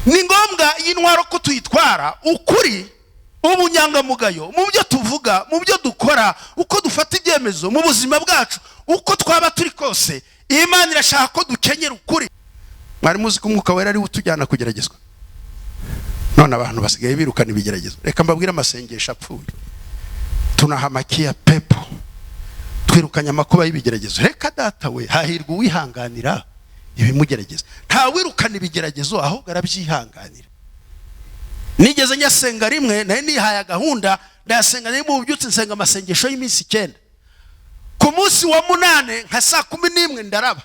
ni ngombwa y'intwaro ko tuyitwara ukuri, ubunyangamugayo mu byo tuvuga, mu byo dukora, uko dufata ibyemezo mu buzima bwacu, uko twaba turi kose. Imana irashaka ko dukenyera ukuri. Mwari muzi ko Umwuka Wera ari utujyana kugeragezwa? None abantu basigaye birukana ibigeragezo. Reka mbabwire amasengesho apfuye. Tunahamakia pepo, twirukanya amakuba y'ibigeragezo. Reka data we, hahirwa uwihanganira ibimugerageza. Nta wirukana ibigeragezo, ahubwo arabyihanganira. Nigeze nyasenga rimwe, naye nihaye gahunda ndasenga, naye mu byutse nsenga amasengesho y'iminsi 9. Ku munsi wa 8 nka saa 11 ndaraba.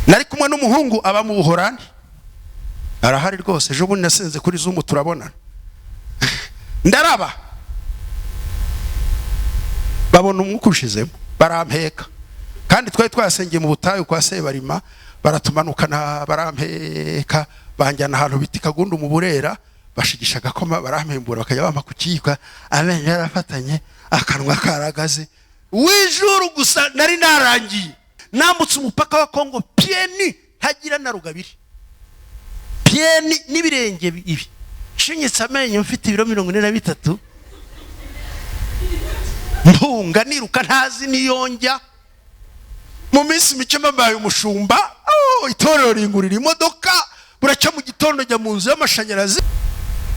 Nari kumwe n'umuhungu aba mu Buholandi, arahari rwose. Ejo bundi nasenze kuri Zoom turabona. Ndaraba, babona umwuka ushizemo, barampeka. Kandi twari twasengeye mu butayu kwa Sebarima, baratumanukana barampeka, banjyana ahantu biti Kagundu mu Burera, bashigisha gakoma, barampembura bakajya bampa kukiyika, amenyo yarafatanye, akanwa karagaze. Wijuru gusa nari narangiye. Nambutse umupaka wa Kongo pieni, hagira na rugabiri. Pieni n'ibirenge ibi. Shinyitse amenyo mfite ibiro 43. Mpunga niruka ntazi niyonjya. Mu minsi mike mbaye umushumba, itorero ringurira imodoka, buraca mu gitondo jya mu nzu y'amashanyarazi.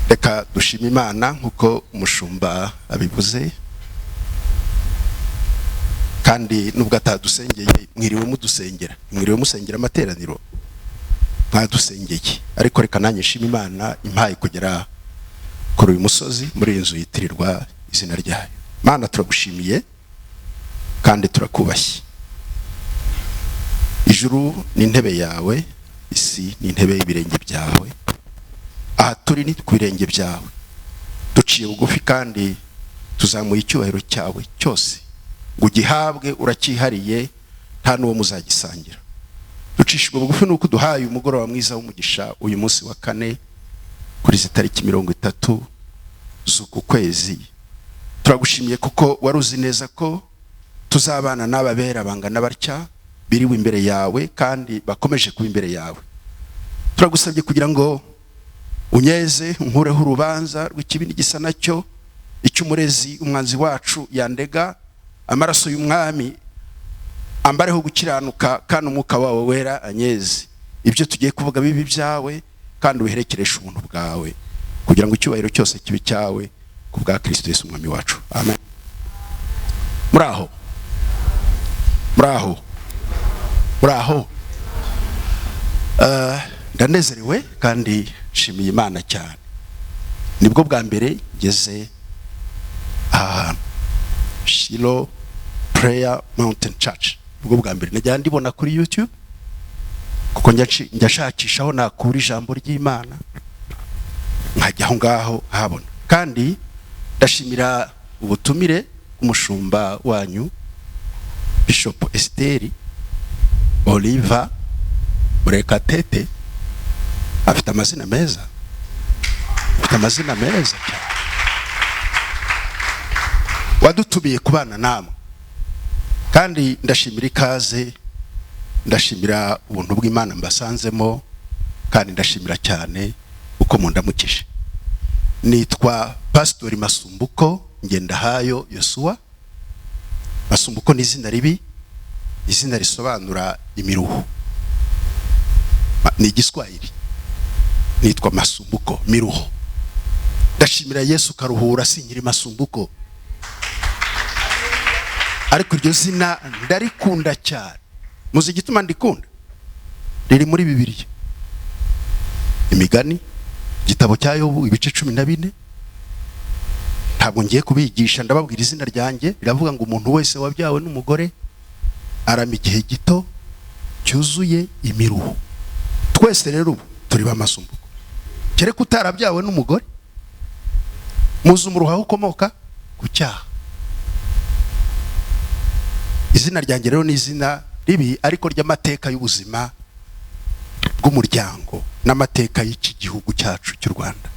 Reka dushima Imana nkuko umushumba abivuze. Kandi nubwo atadusengeye, mwiriwe mudusengera, mwiriwe musengera amateraniro, mwadusengeye. Ariko reka nanjye nshima Imana impaye kugera kuri uyu musozi, muri inzu yitirirwa izina ryayo. Mana turagushimiye kandi turakubashye. Ijuru ni intebe yawe, isi ni intebe y'ibirenge byawe. Aha turi ni ku birenge byawe, duciye bugufi kandi tuzamuye icyubahiro cyawe cyose ngo gihabwe. Urakihariye, nta n'uwo muzagisangira. Ducishijwe bugufi nuko duhaye umugoroba mwiza w'umugisha uyu munsi wa 4 kuri tariki 30 z'uku kwezi. Turagushimiye kuko waruzi neza ko tuzabana n'ababera bangana batya, biriwe imbere yawe kandi bakomeje kuba imbere yawe. Turagusabye kugira ngo unyeze, unkureho urubanza rw'ikibi n'igisa nacyo, icy'umurezi umwanzi wacu yandega. Amaraso y'umwami ambareho gukiranuka, kandi Umwuka wawe Wera anyeze ibyo tugiye kuvuga bibi byawe, kandi ubiherekeresha ubuntu bwawe, kugira ngo icyubahiro cyose kibe cyawe ku bwa Kristo Yesu umwami wacu. Amen. Muraho, muraho, muraho. Ndanezerewe kandi nshimiye Imana cyane. Nibwo bwa mbere ngeze Shiloh Prayer Mountain Church. Nibwo bwa mbere najya ndibona kuri YouTube, kuko njashakishaho nakura ijambo ry'Imana, nkajya aho ngaho habona. Kandi ndashimira ubutumire umushumba wanyu Bishop Esther Oliver Murekatete. Afite amazina meza, afite amazina meza. Wadutubiye kubana namwe, kandi ndashimira ikaze, ndashimira ubuntu bw'Imana mbasanzemo, kandi ndashimira cyane uko mundamukije. Nitwa Pastor Masumbuko Ngendahayo Yosua. Masumbuko ni izina ribi, izina risobanura imiruho, ni Igiswahili. Nitwa Masumbuko, miruho. Ndashimira Yesu karuhura, sinkiri Masumbuko. Ariko iryo zina ndarikunda cyane. Muzi igituma ndikunda? Riri muri Bibiliya, Imigani, igitabo cya Yobu, ibice 14. Ntabwo ngiye kubigisha, ndababwira izina ryanjye. Riravuga ngo umuntu wese wabyawe n'umugore arama igihe gito cyuzuye imiruho. Twese rero turi ba Masumbuko, kereka utarabyawe n'umugore. Muzi umuruho aho ukomoka? Ku cyaha. Izina ryanjye rero ni izina ribi, ariko ry'amateka y'ubuzima bw'umuryango n'amateka y'iki gihugu cyacu cy'u Rwanda.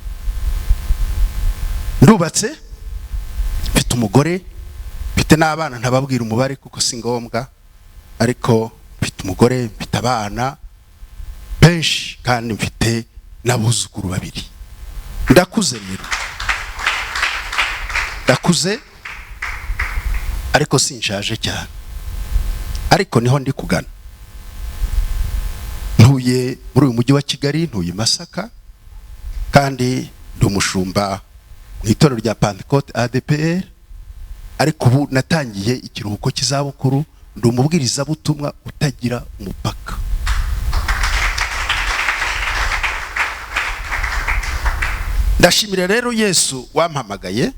Ndubatse, mfite umugore, mfite n'abana, ntababwira umubare kuko si ngombwa, ariko mfite umugore, mfite abana benshi kandi mfite n'abuzukuru babiri. Ndakuze rero, ndakuze ariko sinshaje cyane, ariko niho ndi kugana. Ntuye muri uyu mujyi wa Kigali, ntuye Masaka, kandi ndi umushumba mu itorero rya Pentecote ADPR, ariko ubu natangiye ikiruhuko cy'izabukuru, ndi umubwiriza butumwa utagira umupaka. Ndashimira rero Yesu wampamagaye,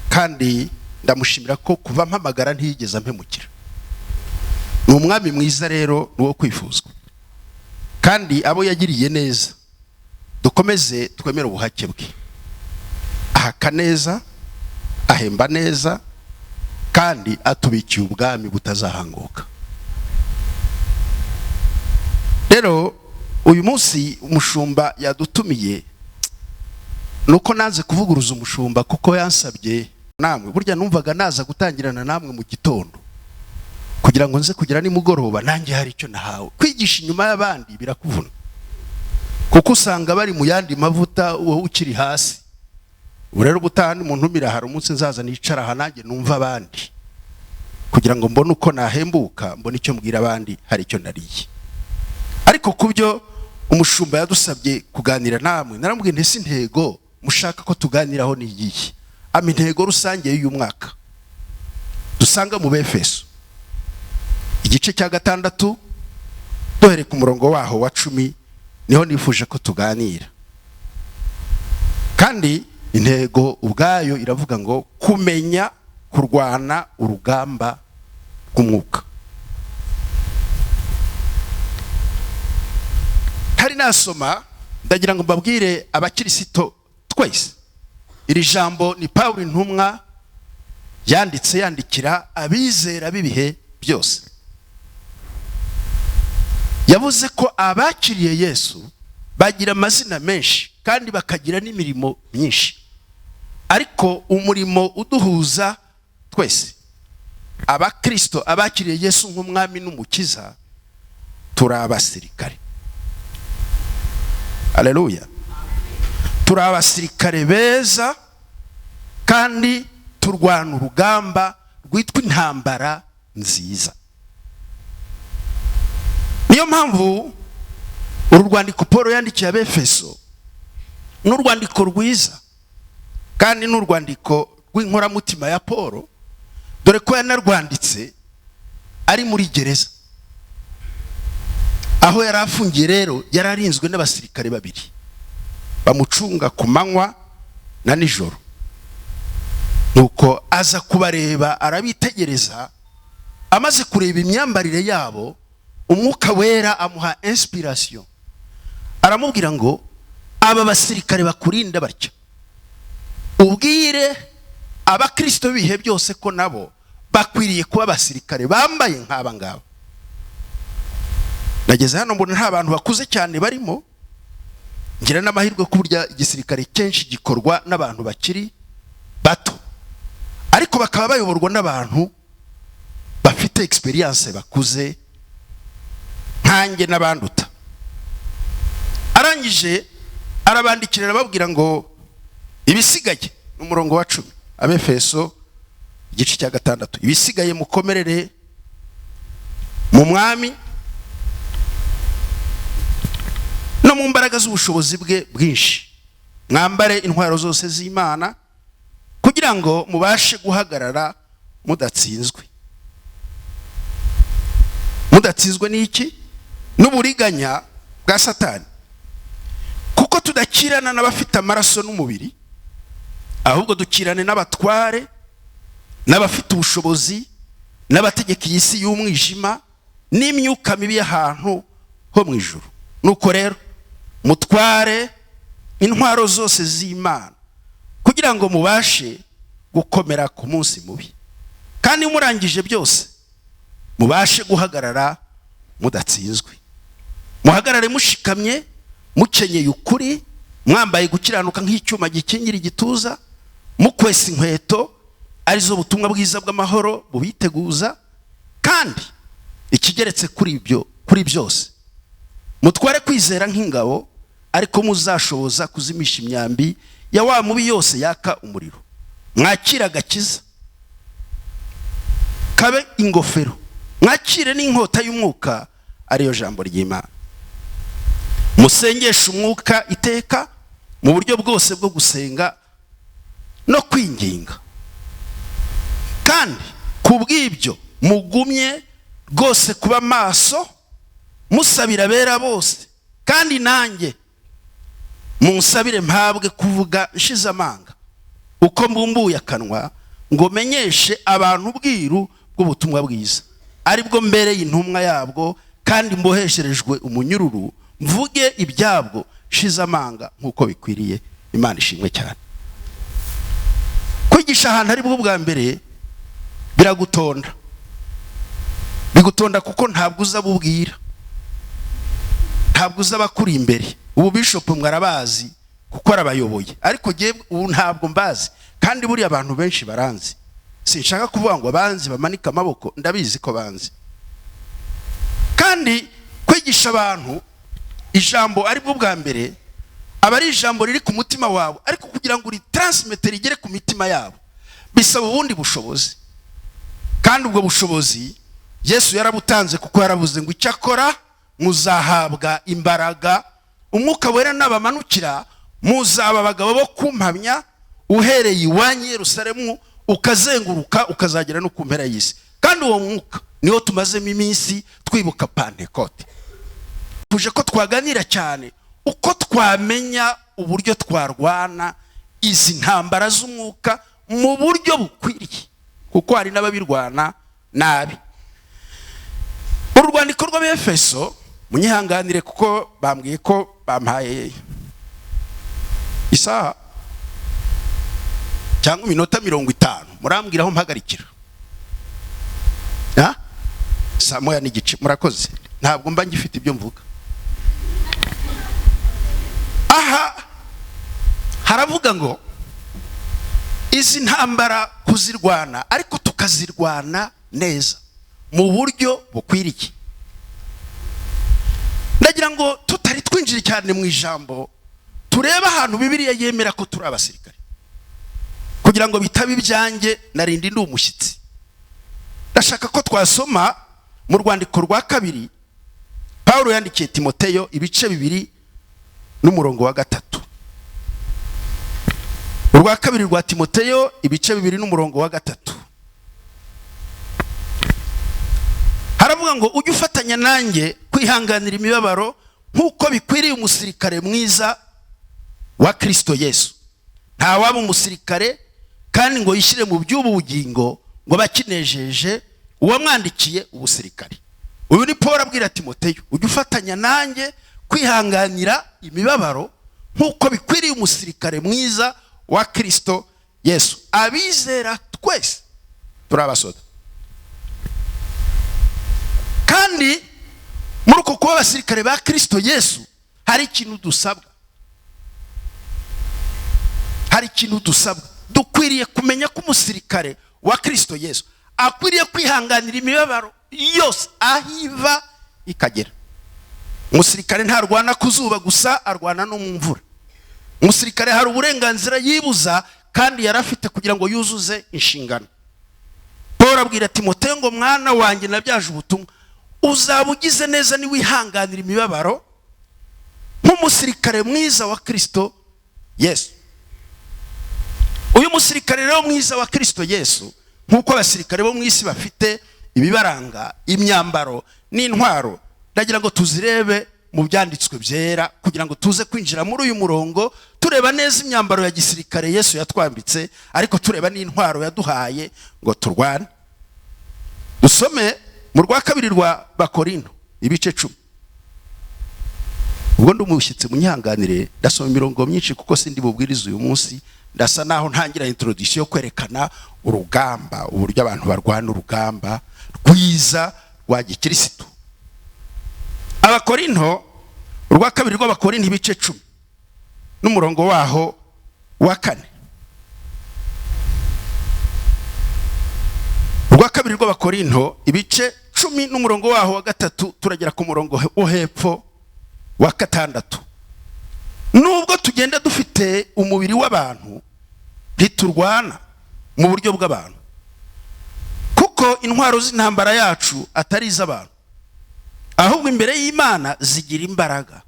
kandi ndamushimira ko kuva mpamagara ntiyigeze ampemukira. Ni umwami mwiza rero, nuwo kwifuzwa, kandi abo yagiriye neza dukomeze twemera ubuhake bwe. Ahaka neza, ahemba neza, kandi atubikiye ubwami butazahanguka. Rero uyu munsi umushumba yadutumiye, nuko nanze kuvuguruza umushumba kuko yansabye. Namwe burya numvaga naza gutangirana namwe mu gitondo kugira ngo nze kugira nimugoroba nanjye hari icyo nahawe. Kwigisha inyuma y'abandi birakuvuna, kuko usanga bari mu yandi mavuta wowe ukiri hasi. Urero ubutaha nimuntumira hari umunsi nzaza nicara aha nanjye numva abandi, kugira ngo mbone uko nahembuka, mbone icyo mbwira abandi hari icyo nariye. Ariko kubyo umushumba yadusabye kuganira namwe, naramubwiye nti si intego mushaka ko tuganiraho ni iyihe? Ama intego rusange y'uyu mwaka dusanga mu Befeso igice cya 6 duhere ku murongo waho wa 10, niho nifuje ko tuganira. Kandi intego ubwayo iravuga ngo kumenya kurwana urugamba rw'umwuka. Hari nasoma, ndagira ngo mbabwire abakirisito twese, iri jambo ni Pawulo intumwa yandikira abizera b'ibihe byose. Yavuze ko abakiriye Yesu bagira amazina menshi kandi bakagira n'imirimo myinshi, ariko umurimo uduhuza twese abakristo abakiriye Yesu nk'umwami n'umukiza, turi abasirikare. Haleluya. Turi abasirikare beza, kandi turwana urugamba rwitwa intambara nziza. Niyo mpamvu uru rwandiko Paulo yandikiye Abefeso n'urwandiko rwiza, kandi n'urwandiko rw'inkoramutima ya Paulo, dore ko yanarwanditse ari muri gereza. Aho yari afungiye rero yari arinzwe n'abasirikare babiri bamucunga ku manywa na nijoro. Nuko aza kubareba, arabitegereza, amaze kureba imyambarire yabo, umwuka wera amuha inspiration, aramubwira ngo aba basirikare bakurinda batyo, ubwire abakristo bihe byose ko nabo bakwiriye kuba abasirikare bambaye nk'aba ngaba. Nageze hano mbona nta bantu bakuze cyane barimo, ngira n'amahirwe ko burya igisirikare kenshi gikorwa n'abantu bakiri bato, ariko bakaba bayoborwa n'abantu bafite experience, bakuze nkanjye n'abanduta. Arangije arabandikira arababwira ngo ibisigaye, n'umurongo wa 10, Abefeso igice cya 6, ibisigaye mukomerere mu mwami no mu mbaraga z'ubushobozi bwe bwinshi, mwambare intwaro zose z'Imana kugira ngo mubashe guhagarara mudatsinzwe. Mudatsinzwe n'iki? N'uburiganya bwa Satani. Kuko tudakirana n'abafite amaraso n'umubiri, ahubwo dukirane n'abatware, n'abafite ubushobozi, n'abategeka isi y'umwijima, n'imyuka mibi y'ahantu ho mu ijuru. Nuko rero mutware intwaro zose z'Imana kugira ngo mubashe gukomera ku munsi mubi, kandi murangije byose mubashe guhagarara mudatsinzwe. Muhagarare mushikamye, mukenyeye ukuri, mwambaye gukiranuka nk'icyuma gikingira igituza, mukwesa inkweto arizo butumwa bwiza bw'amahoro bubiteguza, kandi ikigeretse kuri byose mutware kwizera nk'ingabo, ariko muzashoboza kuzimisha imyambi ya wa mubi yose yaka umuriro. Mwakira agakiza kabe ingofero, mwakire n'inkota y'umwuka ariyo jambo ry'Imana. Musengesha umwuka iteka mu buryo bwose bwo gusenga no kwinginga, kandi kubw'ibyo mugumye rwose kuba maso, musabira bera bose, kandi nanjye munsabire mpabwe kuvuga nshize amanga, uko mbumbuye akanwa ngo menyeshe abantu ubwiru bw'ubutumwa bwiza, aribwo mbere y'intumwa yabwo, kandi mbohesherejwe umunyururu, mvuge ibyabwo nshize amanga nk'uko bikwiriye. Imana ishimwe cyane. Kwigisha ahantu ari bwo bwa mbere biragutonda, bigutonda kuko ntabwo uza bubwira, ntabwo uza bakuri imbere. Ubu bishop mwarabazi kuko arabayoboye, ariko ubu ntabwo mbazi, kandi buri abantu benshi baranzi. Sinshaka kuvuga ngo abanzi bamanika amaboko, ndabizi ko banzi. Kandi kwigisha abantu ijambo ari bwo bwa mbere aba ari ijambo riri ku mutima wabo, ariko kugira ngo uri transmitter rigere ku mitima yabo bisaba ubundi bushobozi. Kandi ubwo bushobozi Yesu yarabutanze, kuko yaravuze ngo icyakora muzahabwa imbaraga umwuka wera nabamanukira, muzaba abagabo bo kumpamya, uhereye iwanyu Yerusalemu ukazenguruka ukazagera no ku mpera y'isi. Kandi uwo mwuka niwo tumazemo iminsi twibuka Pentecote. Tuje ko twaganira cyane uko twamenya uburyo twarwana izi ntambara z'umwuka mu buryo bukwiriye, kuko hari n'ababirwana nabi. Urwandiko rw'Abefeso, munyihanganire kuko bambwiye ko bampaye isaha cyangwa iminota 50, murambwira aho mpagarikira. Saa moya n'igice, murakoze. Ntabwo mba ngifite ibyo mvuga. Aha haravuga ngo izi ntambara kuzirwana, ariko tukazirwana neza mu buryo bukwiriye. Ndagira ngo tutari twinjira cyane mu ijambo, tureba ahantu Bibiliya yemera ko turi abasirikare, kugira ngo bitaba ibyanjye narindi ndi umushyitsi. Ndashaka ko twasoma mu rwandiko rwa kabiri Paulo yandikiye Timoteyo ibice 2 n'umurongo wa 3. Urwa kabiri rwa Timoteyo ibice 2 n'umurongo wa 3. Haravuga ngo ujye ufatanya nanjye kwihanganira imibabaro nk'uko bikwiriye umusirikare mwiza wa Kristo Yesu. Nta waba umusirikare kandi ngo yishyire mu by'ubugingo ngo bakinejeje uwamwandikiye ubusirikare. Uyu ni Paulo abwira Timoteyo, ujye ufatanya nanjye kwihanganira imibabaro nk'uko bikwiriye umusirikare mwiza wa Kristo Yesu. Abizera twese turabasoda. Kandi muri uko kuba abasirikare ba Kristo Yesu hari ikintu dusabwa. Hari ikintu dusabwa. Dukwiriye kumenya ko umusirikare wa Kristo Yesu akwiriye kwihanganira imibabaro yose ahiva ikagera. Umusirikare ntarwana kuzuba gusa, arwana no mu mvura. Umusirikare hari uburenganzira yibuza kandi yarafite kugira ngo yuzuze inshingano. Paulo abwira Timoteyo ngo mwana wanjye nabyaje ubutumwa, uzabugize neza ni wihanganira imibabaro nk'umusirikare mwiza wa Kristo Yesu. Uyu musirikare rero mwiza wa Kristo Yesu, nkuko abasirikare bo mu isi bafite ibibaranga, imyambaro n'intwaro, ndagira ngo tuzirebe mu byanditswe byera kugira ngo tuze kwinjira muri uyu murongo tureba neza imyambaro ya gisirikare Yesu yatwambitse, ariko tureba n'intwaro yaduhaye ngo turwane. Dusome mu rwa kabiri rwa Bakorinto ibice 10. Ubwo ndumushyitse munyihanganire, ndasoma imirongo myinshi kuko sindi bubwiriza uyu munsi, ndasa naho ntangira introduction yo kwerekana urugamba, uburyo abantu barwana urugamba rwiza rwa gikristo. Abakorinto urwa kabiri rw'Abakorinto ibice 10 n'umurongo waho wa 4. Urwa kabiri rw'Abakorinto ibice 10 n'umurongo waho wa 3 turagera ku murongo wo hepfo wa gatandatu, nubwo tugenda dufite umubiri w'abantu ntiturwana mu buryo bw'abantu, kuko intwaro z'intambara yacu atari iz'abantu, ahubwo imbere y'Imana zigira imbaraga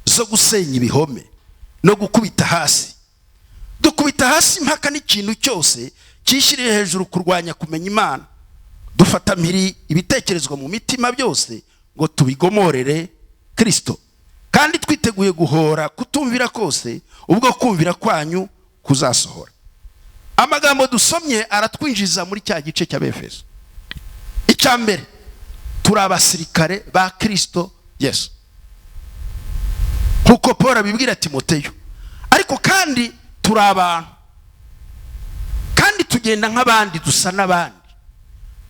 zo gusenya ibihome no gukubita hasi. Dukubita hasi impaka n'ikintu cyose cyishyiriye hejuru kurwanya kumenya Imana. Dufata mpiri ibitekerezwa mu mitima byose ngo tubigomorere Kristo, kandi twiteguye guhora kutumvira kose ubwo kumvira kwanyu kuzasohora. Amagambo dusomye aratwinjiza muri cya gice cy'Abefeso. Icya mbere, turi abasirikare ba Kristo Yesu, nkuko Paul abibwira Timoteyo. Ariko kandi turi abantu, kandi tugenda nk'abandi, dusa n'abandi.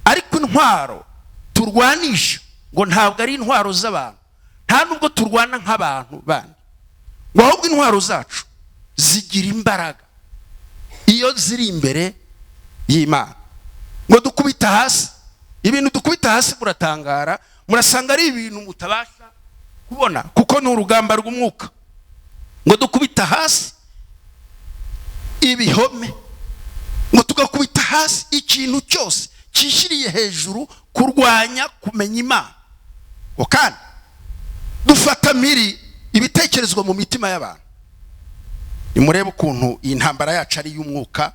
Ariko intwaro turwanisha ngo ntabwo ari intwaro z'abantu, nta nubwo turwana nk'abantu bandi, ngo ahubwo intwaro zacu zigira imbaraga iyo ziri imbere y'Imana. Ngo dukubita hasi ibintu, dukubita hasi muratangara, murasanga ari ibintu mutabasha kubona kuko ni urugamba rw'umwuka. Ngo dukubita hasi ibihome, ngo tugakubita hasi ikintu cyose cyishyiriye hejuru kurwanya kumenya Imana. Ngo kandi dufata mpiri ibitekerezwa mu mitima y'abantu. Nimurebe ukuntu iyi ntambara yacu ari y'umwuka,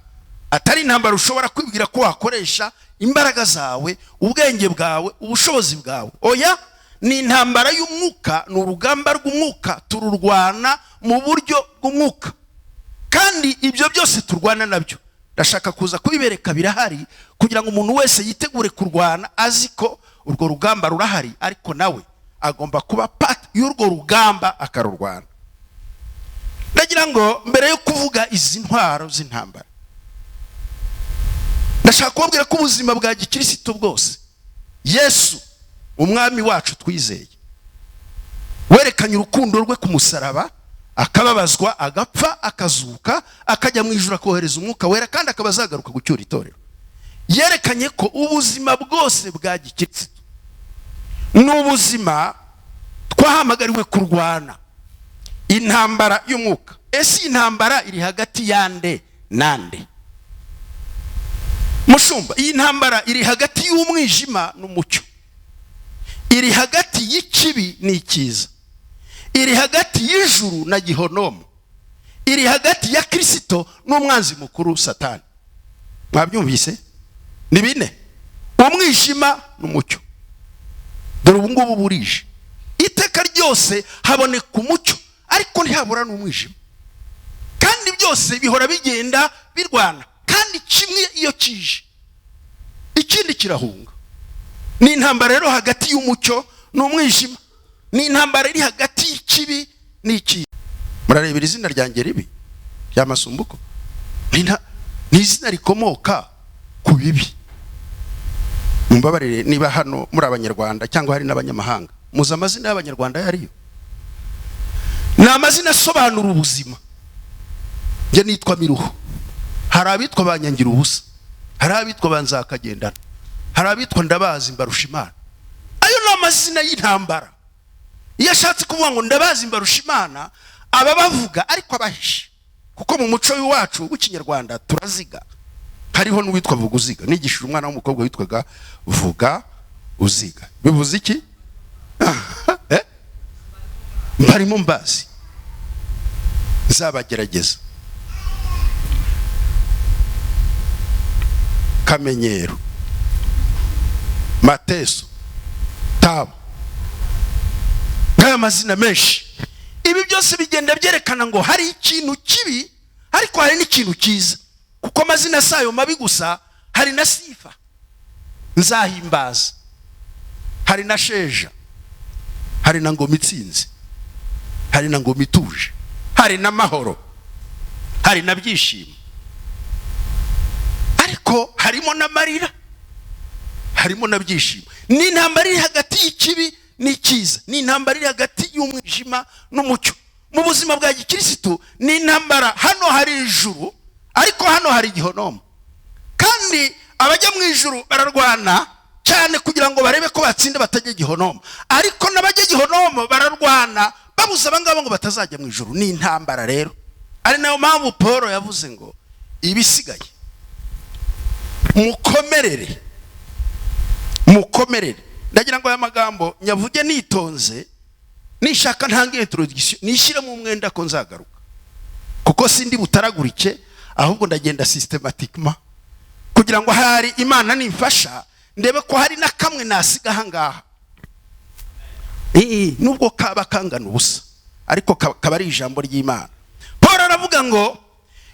atari intambara ushobora kwibwira ko wakoresha imbaraga zawe, ubwenge bwawe, ubushobozi bwawe. Oya, ni intambara y'umwuka, ni urugamba rw'umwuka, tururwana mu buryo bw'umwuka. Kandi ibyo byose turwana nabyo ndashaka kuza kubibereka birahari, kugira ngo umuntu wese yitegure kurwana azi ko urwo rugamba rurahari, ariko nawe agomba kuba part y'urwo rugamba akarurwana. Ndagira ngo mbere yo kuvuga izi ntwaro z'intambara, ndashaka kubabwira ko ubuzima bwa gikristo bwose Yesu umwami wacu twizeye werekanye urukundo rwe ku musaraba, akababazwa, agapfa, akazuka, akajya mu ijuru, akohereza umwuka wera, kandi akabazagaruka gucyura itorero. Yerekanye ko ubuzima bwose bwa gikristo ni ubuzima twahamagariwe kurwana intambara y'umwuka. Ese intambara iri hagati yande nande? Mushumba, iyi ntambara iri hagati y'umwijima n'umucyo, iri hagati y'ikibi n'ikiza, iri hagati y'ijuru na gihonomo, iri hagati ya Kristo n'umwanzi mukuru Satani. Mwabyumvise? Ni bine: umwijima n'umucyo. Dore ubu ngubu burije, iteka ryose haboneka umucyo, ariko ntihabura n'umwijima, kandi byose bihora bigenda birwana, kandi kimwe iyo kije ikindi kirahunga. Ni intambara rero hagati y'umucyo n'umwijima, ni intambara iri hagati y'ikibi n'ikiza. Murarebera izina ryanjye ribi rya Masumbuko, ni izina rikomoka ku bibi. Mumbabarire niba hano muri abanyarwanda cyangwa hari n'abanyamahanga, muzi amazina y'abanyarwanda yariyo. Ni amazina asobanura ubuzima. Nge nitwa Miruho, hari abitwa Banyangira ubusa, hari abitwa Banzakagendana, hari abitwa Ndabazi mbarusha Imana. Ayo ni amazina y'intambara. Iyo ashatse kuvuga ngo Ndabazi mbarusha Imana, aba bavuga ariko abahishe, kuko mu muco w'iwacu w'ikinyarwanda turaziga. Hariho n'uwitwa Vuga Uziga. Nigishije umwana w'umukobwa witwaga Vuga Uziga. Bivuze iki? Mbarimo mbazi, nzabagerageza. Kamenyero, Mateso, Tabo, ngaya mazina menshi. Ibi byose bigenda byerekana ngo hari ikintu kibi, ariko hari n'ikintu cyiza, kuko amazina sayo mabi gusa. Hari na Sifa, Nzahimbaza, hari na Sheja, hari na Ngomitsinzi, hari na Ngomituje, hari na Mahoro, hari na Byishimo, ariko harimo na Marira, harimo na Byishimo. Ni intambara iri hagati y'ikibi n'ikiza, ni intambara iri hagati y'umwijima n'umucyo. Mu buzima bwa gikristo ni intambara. Hano hari ijuru, ariko hano hari gihonomo, kandi abajya mu ijuru bararwana cya cyane kugira ngo barebe ko batsinde batajya Gihonoma, ariko n'abajya Gihonoma bararwana babuza abangaba ngo batazajya mu ijuru. Ni intambara rero. Ari nayo mpamvu Paul yavuze ngo ibisigaye mukomerere. Ndagira ngo aya magambo nyavuge nitonze, nishaka ntange introduction, nishyire mu mwenda ko nzagaruka, kuko sindi butaragurike, ahubwo ndagenda systematiquement kugira ngo hari Imana nimfasha ndebe ko hari na kamwe nasiga hangaha. Nubwo kaba kangana ubusa, ariko kaba ari ijambo ry'Imana. Paul aravuga ngo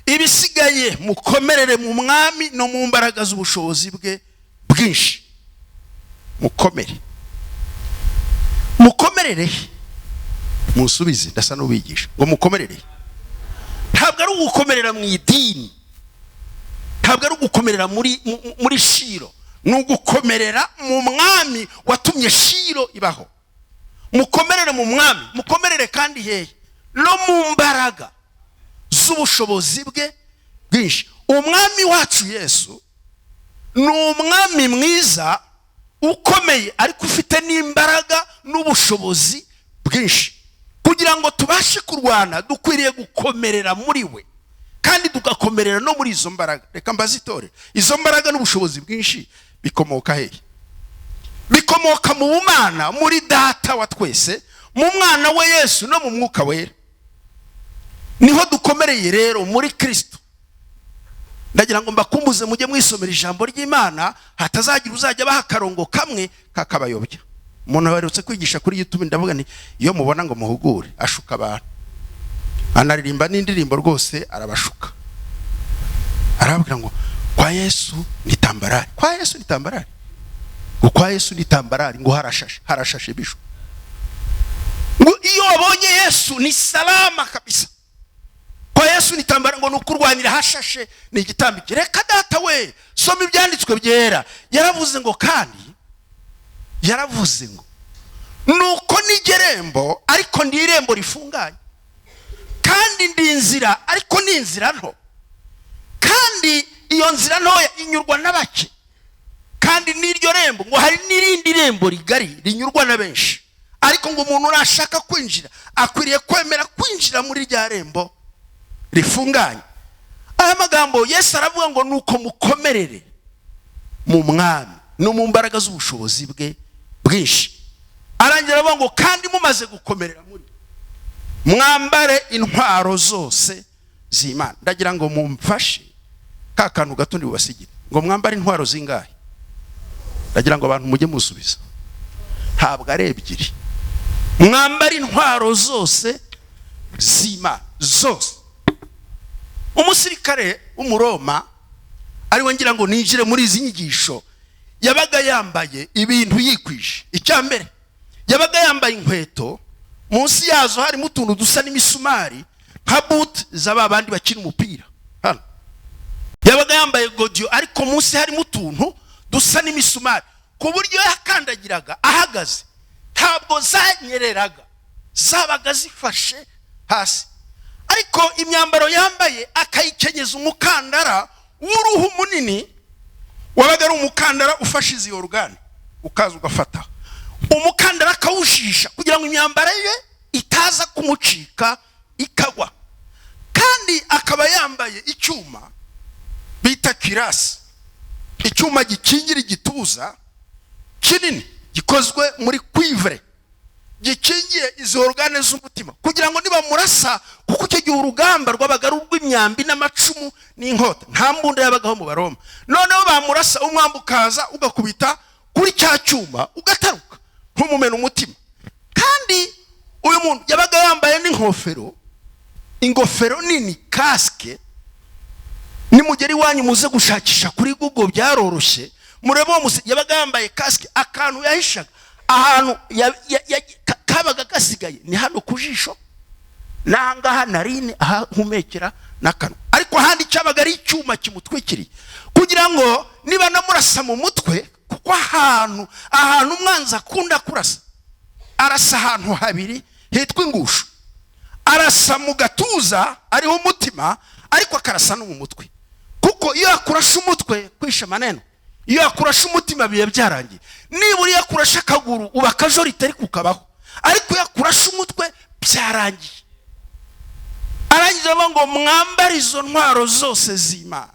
ibisigaye mukomerere mu mwami no mu mbaraga z'ubushobozi bwe bwinshi. Mukomerere. Musubize, ndasa n'ubigisha ngo mukomerere. Ntabwo ari ugukomerera mu idini, ntabwo ari ugukomerera muri Shiro, ni ugukomerera mu mwami watumye Shiro ibaho. Mukomerere mu mwami, mukomerere kandi hehe? No mu mbaraga z'ubushobozi bwe bwinshi. Umwami wacu Yesu ni umwami mwiza ukomeye, ariko ufite n'imbaraga n'ubushobozi bwinshi. Kugira ngo tubashe kurwana dukwiriye gukomerera muri we, kandi tugakomerera no muri izo mbaraga. Reka mbazitore, izo mbaraga n'ubushobozi bwinshi bikomoka hehe? Bikomoka mu Bumana, muri Data wa twese, mu Mwana we Yesu no mu Mwuka wera. Niho dukomereye rero muri Kristo. Ndagira ngo mbakumbuze mujye mwisomera ijambo ry'Imana, hatazagira uzajya baha akarongo kamwe kakabayobya. Umuntu warutse kwigisha kuri YouTube, ndavuga nti iyo mubona ngo muhugure, ashuka abantu, anaririmba n'indirimbo rwose arabashuka, arababwira ngo kwa Yesu ni tambarari, kwa Yesu ni tambarari, ngo kwa Yesu ni tambarari, ngo harashashe bisho, ngo iyo wabonye Yesu ni salama kabisa, kwa Yesu ni tambarari, ngo nukurwanira hashashe ni igitambike. Reka data we, soma ibyanditswe byera. Yaravuze ngo kandi yaravuze ngo nuko nigerembo, ariko ndi irembo rifunganye, kandi ndi inzira, ariko ni inzira nto, kandi iyo nzira ntoya inyurwa n'abake, kandi n'iryo rembo ngo hari n'irindi rembo rigari rinyurwa na benshi, ariko ngo umuntu nashaka kwinjira akwiriye kwemera kwinjira muri rya rembo rifunganye. Aya magambo Yesu aravuga ngo nuko mukomerere mu mwami no mu mbaraga z'ubushobozi bwe bwinshi. Arangira avuga ngo kandi mumaze gukomerera muri, mwambare intwaro zose z'Imana. Ndagira ngo mumfashe ka kantu gato ndi bubasigire, ngo mwambare intwaro zingahe? Ndagira ngo abantu mujye musubiza, ntabwo ari ebyiri. Mwambare intwaro zose z'Imana zose. Umusirikare w'Umuroma ariwe ngira ngo ninjire muri izi nyigisho, yabaga yambaye ibintu yikwije. Icyambere, yabaga yambaye inkweto, munsi yazo harimo utuntu dusa n'imisumari nka boot z'aba bandi bakina umupira hano. Yabaga yambaye godio, ariko munsi harimo utuntu dusa n'imisumari, ku buryo yakandagiraga ahagaze ntabwo zanyereraga, zabaga zifashe hasi. Ariko imyambaro yambaye akayikenyeza umukandara w'uruhu munini, wabaga ari umukandara ufashe izi organe, ukaza ugafata umukandara akawushisha kugira ngo imyambaro ye itaza kumucika ikagwa. Kandi akaba yambaye icyuma bita kirasi, icyuma gikingira igituza kinini gikozwe muri cuivre, gikingiye izo organe z'umutima, kugira ngo niba murasa, kuko icyo gihe urugamba rwabaga rw'imyambi n'amacumu n'inkota, nta mbunda yabagaho mu Baroma. Noneho bamurasa, umwambi ukaza ugakubita kuri cya cyuma ugataruka ntumumena umutima. Kandi uyu muntu yabaga yambaye n'ingofero, ingofero nini, casque. Nimugera iwanyu muze gushakisha kuri Google, byaroroshye murebe uwo yabaga yambaye casque. Akantu yahishaga ahantu kabaga gasigaye ni hano kujisho, nangaha narine aha humekera nakano, ariko handi cyabaga ari icyuma kimutwikiriye kugira ngo niba namurasa mu mutwe, kuko ahantu umwanzi akunda kurasa, arasa ahantu habiri hitwa ingusho. Arasa mu gatuza ariho umutima, ariko akarasa no mu mutwe, kuko iyo akurasha umutwe kwisha maneno, iyo yakurasha umutima biye byarangiye. Nibura yakurasha akaguru uba akajoro itari kukabaho, ariko yakurasha umutwe byarangiye. Arangiza ngo mwambare izo ntwaro zose z'Imana,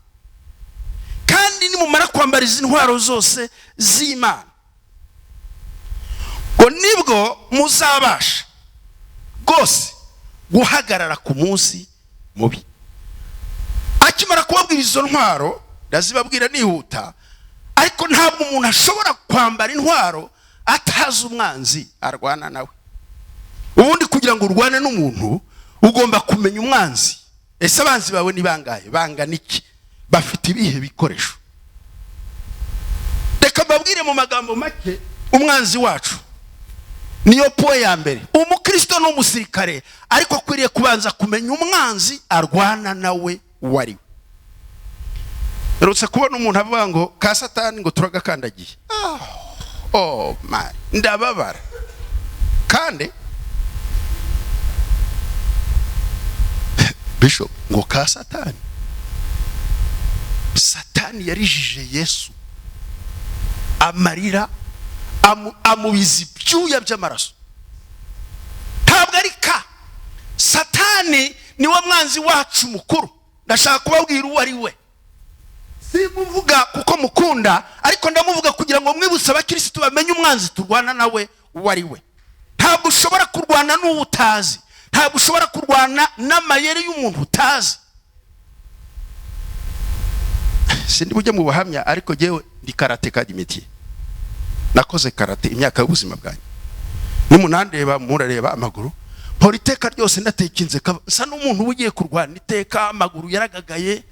kandi nimumara kwambara izo ntwaro zose z'Imana ngo nibwo muzabasha rwose guhagarara ku munsi mubi. Akimara kubabwira izo ntwaro ndazibabwira nihuta, ariko ntabwo umuntu ashobora kwambara intwaro atazi umwanzi arwana nawe. Ubundi kugira ngo urwane n'umuntu ugomba kumenya umwanzi. Ese abanzi bawe ni bangahe, bangana iki, bafite ibihe bikoresho? Reka babwire mu magambo make umwanzi wacu. Niyo poe ya mbere. Umukristo n'umusirikare ariko akwiriye kubanza kumenya umwanzi arwana nawe wari. Rutse kubona umuntu avuga ngo ka Satani ngo turagakandagiye. Oh man, ndababara. Kandi Bishop ngo ka Satani, Satani yarijije Yesu amarira amubiza ibyuya by'amaraso. Ntabwo ari ka Satani niwe mwanzi wacu mukuru. Ndashaka kubabwira uwo ari we. Simuvuga kuko mukunda, ariko ndamuvuga kugira ngo mwibutse abakristo bamenye umwanzi turwana nawe uwo ari we. Ntabwo ushobora kurwana n'uwo utazi, ntabwo ushobora kurwana n'amayeri y'umuntu utazi. Sindi bujye mu buhamya, ariko jewe ndi karate kadimitiye. Nakoze karate imyaka y'ubuzima bwanjye. Nimunandeba murareba amaguru, politika ryose ndatekinze sa n'umuntu ugiye kurwana iteka, amaguru yaragagaye.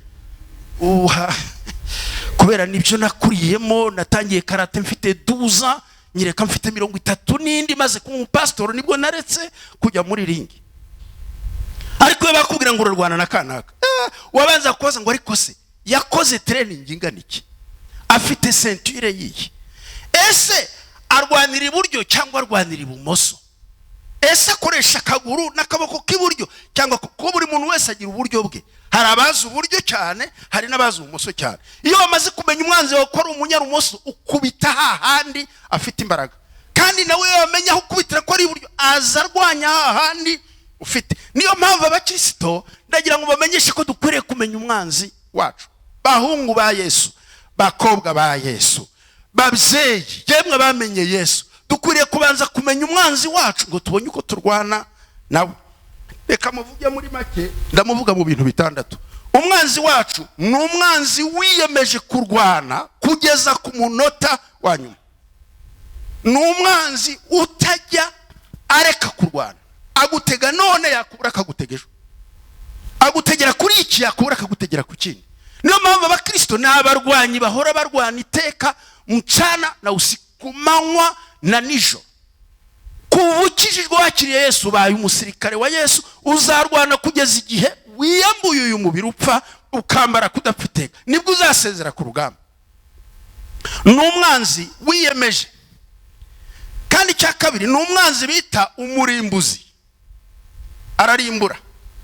Kubera nibyo nakuriyemo, natangiye karate mfite 12 ans, nyireka mfite 30 n'indi, maze ku pastor nibwo naretse kujya muri ringi. Ariko bakubwira ngo urarwana na kanaka, wabanza kubaza ngo ariko se yakoze training ingana iki, afite ceinture yiyi, ese arwanira iburyo cyangwa arwanira ibumoso, ese akoresha akaguru n'akaboko k'iburyo cyangwa ko buri muntu wese agira uburyo bwe. Hari abazi uburyo cyane, hari n'abazi ubumoso cyane. Iyo bamaze kumenya umwanzi wawe ko ari umunyarumoso, ukubita hahandi afite imbaraga, kandi nawe yamenya aho ukubitira ko ari iburyo azarwanya hahandi ufite. Niyo mpamvu abakristo ndagira ngo bamenyeshe ko dukwiriye kumenya umwanzi wacu. Bahungu ba Yesu, bakobwa ba Yesu, babyeyi yemwe bamenye Yesu, dukwiriye kubanza kumenya umwanzi wacu ngo tubonye uko turwana nawe. Reka muvuge muri make, ndamuvuga mu bintu bitandatu. Umwanzi wacu ni umwanzi wiyemeje kurwana kugeza ku munota wa nyuma. Ni umwanzi utajya areka kurwana. Agutega none yakubura akagutegejo, agutegera kuri iki yakubura akagutegera ku kindi. Niyo mpamvu abakristo n'abarwanyi bahora barwana iteka mchana na usiku, manywa na nijoro. Kubukijijwe wakiriye Yesu, baye umusirikare wa Yesu, uzarwana kugeza igihe wiyambuye uyu mubiri upfa ukambara kudapfiteka, nibwo uzasezera ku rugamba. N'umwanzi wiyemeje. Kandi cya kabiri ni umwanzi bita umurimbuzi. Ararimbura.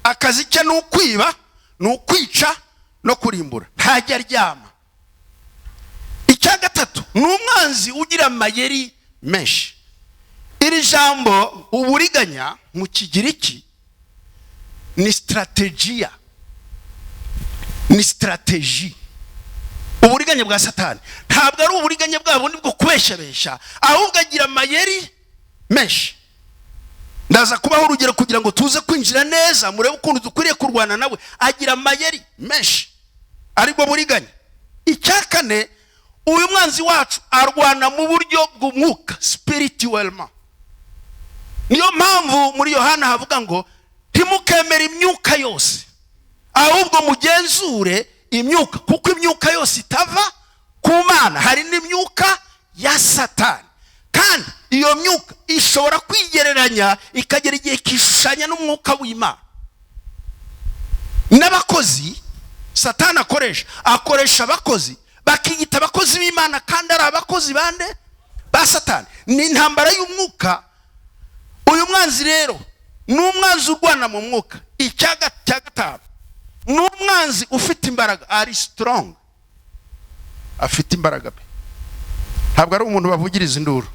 Akazi cye ni ukwiba, ni ukwica no kurimbura, ntajya aryama. Icya gatatu ni umwanzi ugira amayeri menshi. Iri jambo uburiganya mu Kigiriki ni strategia, ni strategy. Uburiganya bwa Satani ntabwo ari uburiganya bwa bundi bwo kubeshabesha, ahubwo agira amayeri menshi. Ndaza kubaho urugero kugira ngo tuze kwinjira neza murebe ukuntu dukwiriye kurwana nawe. Agira amayeri menshi, ariko buriganya. Icyakane, uyu mwanzi wacu arwana mu buryo bw'umwuka, spirituellement. Niyo mpamvu muri Yohana havuga ngo ntimukemere imyuka yose, ahubwo mugenzure imyuka, kuko imyuka yose itava ku Mana. Hari n'imyuka ya Satani, kandi iyo myuka ishobora kwigereranya ikagera igihe kishushanya n'umwuka w'Imana. N'abakozi Satani akoresha abakozi bakiyita abakozi b'Imana, kandi ari abakozi bande ba Satani. Ni intambara y'umwuka. Uyu mwanzi rero ni umwanzi urwana mu mwuka. Icyaga cya gatanu ni umwanzi ufite imbaraga, ari strong. afite imbaraga pe. Ntabwo ari umuntu bavugiriza induru.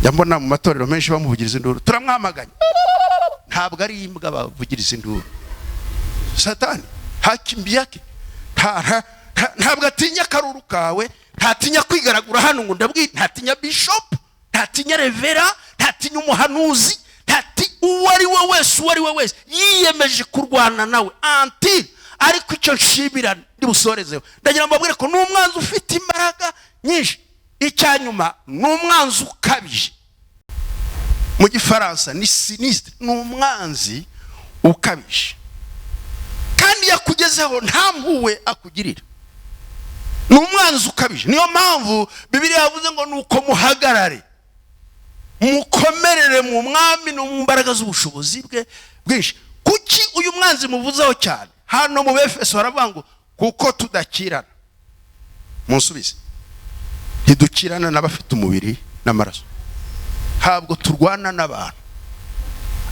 Yambona mu matorero menshi bamuvugiriza induru, turamwamaganya. Ntabwo ari imbwa bavugiriza induru. Satani hakimbiyake ntabwo atinya karuru kawe, ntatinya kwigaragura hano ngo ndabwira, ntatinya bishop, ntatinya revera, ntatinya umuhanuzi, uwo ari we wese yiyemeje kurwana nawe anti. Ariko icyo nshimira ndibusorezeho, ndagira mbabwire ko n'umwanzi ufite imbaraga nyinshi. Icyanyuma n'umwanzi ukabije, mu gifaransa ni sinistre, n'umwanzi ukabije kandi yakugezeho nta mpuhwe akugirira. N'umwanzi ukabije, niyo mpamvu Bibiliya yavuze ngo nuko muhagarare mukomerere mu mwami no mu mbaraga z'ubushobozi bwe bwinshi. Kuki uyu mwanzi muvuzeho cyane? Hano mu Befeso haravuga ngo kuko tudakirana. Munsubize, ntidukirana n'abafite umubiri n'amaraso. Ntabwo turwana n'abantu,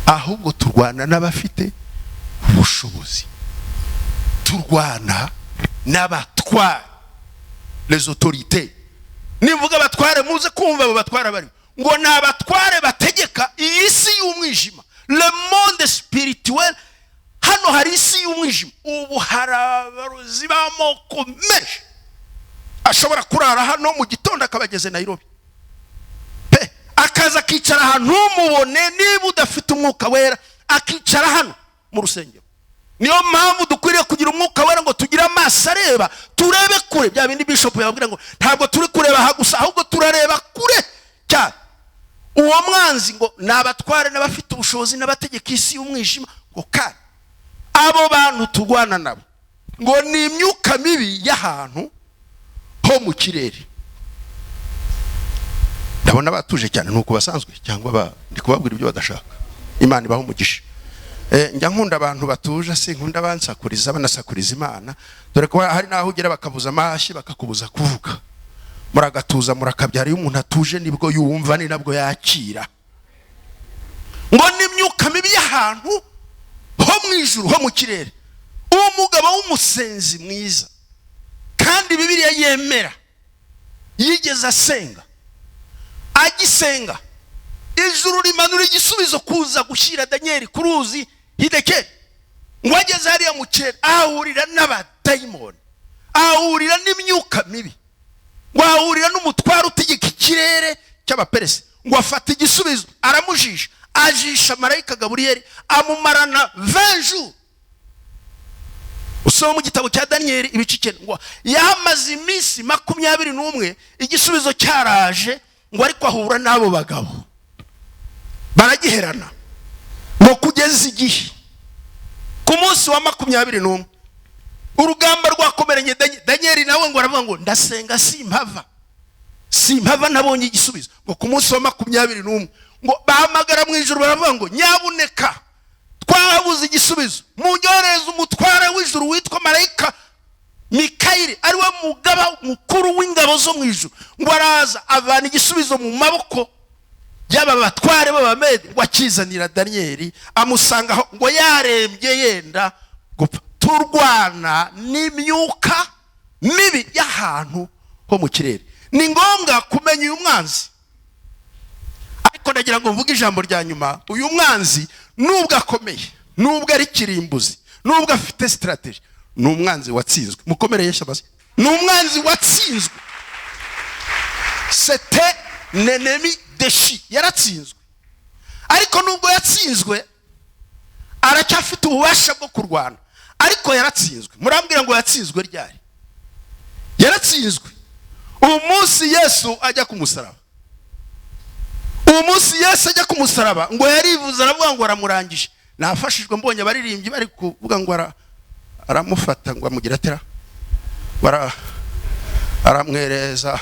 ahubwo turwana n'abafite ubushobozi. Turwana n'abatware, les autorités. Nivuga abatware muze kumva abo batware bari ngo n'abatware bategeka iyi si y'umwijima, le monde spirituel. Hano hari isi y'umwijima, ubu hari abarozi b'amoko menshi. Ashobora kurara hano mu gitondo akabageze Nairobi pe, akaza akicara ahantu umubone, niba udafite umwuka wera akicara hano mu rusengero. Niyo mpamvu dukwiriye kugira umwuka wera ngo tugire amaso areba, turebe kure. Bya bindi bishop yababwira ngo ntabwo turi kureba aha gusa, ahubwo turareba kure cyane. Uwo mwanzi ngo n'abatware n'abafite ubushobozi n'abategeka isi y'umwijima, ngo kandi abo bantu turwana nabo ngo ni imyuka mibi y'ahantu ho mu kirere. Ndabona batuje cyane, nuko basanzwe cyangwa ndi kubabwira ibyo badashaka. Imana ibaho umugisha. Njya nkunda abantu batuje, si nkunda bansakuriza banasakuriza Imana. Dore ko hari naho ugera bakabuza amashyi bakakubuza kuvuga. Muragatuza murakabyara. Iyo umuntu atuje nibwo yumva, ni nabwo yakira. Ngo ni imyuka mibi y'ahantu ho mu ijuru ho mu kirere. Uwo mugabo w'umusenzi mwiza kandi Bibiliya yemera yigeze asenga, agisenga ijuru rimanura igisubizo kuza gushyira Daniel ku ruzi Hidekeli. Ngo ageze hariya mu kirere ahurira n'abadayimoni, ahurira n'imyuka mibi, ngo ahurira n'umutware utegeka ikirere cy'abaperesi. Ngo afata igisubizo aramujisha, ajisha marayika Gaburiyeli amumarana 20 jours. Usoma mu gitabo cya Daniel ibice 9 ngo yamaze iminsi 21 igisubizo cyaraje, ngo ariko ahura n'abo bagabo baragiherana. Ngo kugeza igihe ku munsi wa 21 urugamba rwakomeranye Daniel nawe ngo aravuga ngo ndasenga simpava nabonye igisubizo. Ngo ku munsi wa 21 ngo bahamagara mu ijuru baravuga ngo nyabuneka twabuze igisubizo, munyoreze umutware w'ijuru witwa marayika Mikayeli, ariwe mugaba mukuru w'ingabo zo mu ijuru. Ngo araza avana igisubizo mu maboko y'aba batware b'Abamedi, ngo akizanira Daniel amusangaho, ngo yarembye yenda gupfa. Turwana n'imyuka mibi y'ahantu ho mu kirere. Ni ngombwa kumenya uyu mwanzi. Ariko ndagira ngo mvuge ijambo rya nyuma. Uyu mwanzi nubwo akomeye, nubwo ari kirimbuzi, nubwo afite strategy, ni umwanzi watsinzwe. Mukomere Yesu abaze, ni umwanzi watsinzwe. C'était l'ennemi déchu, yaratsinzwe. Ariko nubwo yatsinzwe aracyafite ububasha bwo kurwana. Ariko yaratsinzwe. Murambwira ngo yatsinzwe ryari? Yaratsinzwe uwo munsi Yesu ajya ku musaraba. Uwo munsi Yesu ajya ku musaraba ngo yarivuze aravuga ngo aramurangije. Nafashijwe mbonye abaririmbyi bari kuvuga ngo aramufata ngo amugira atera, aramwereza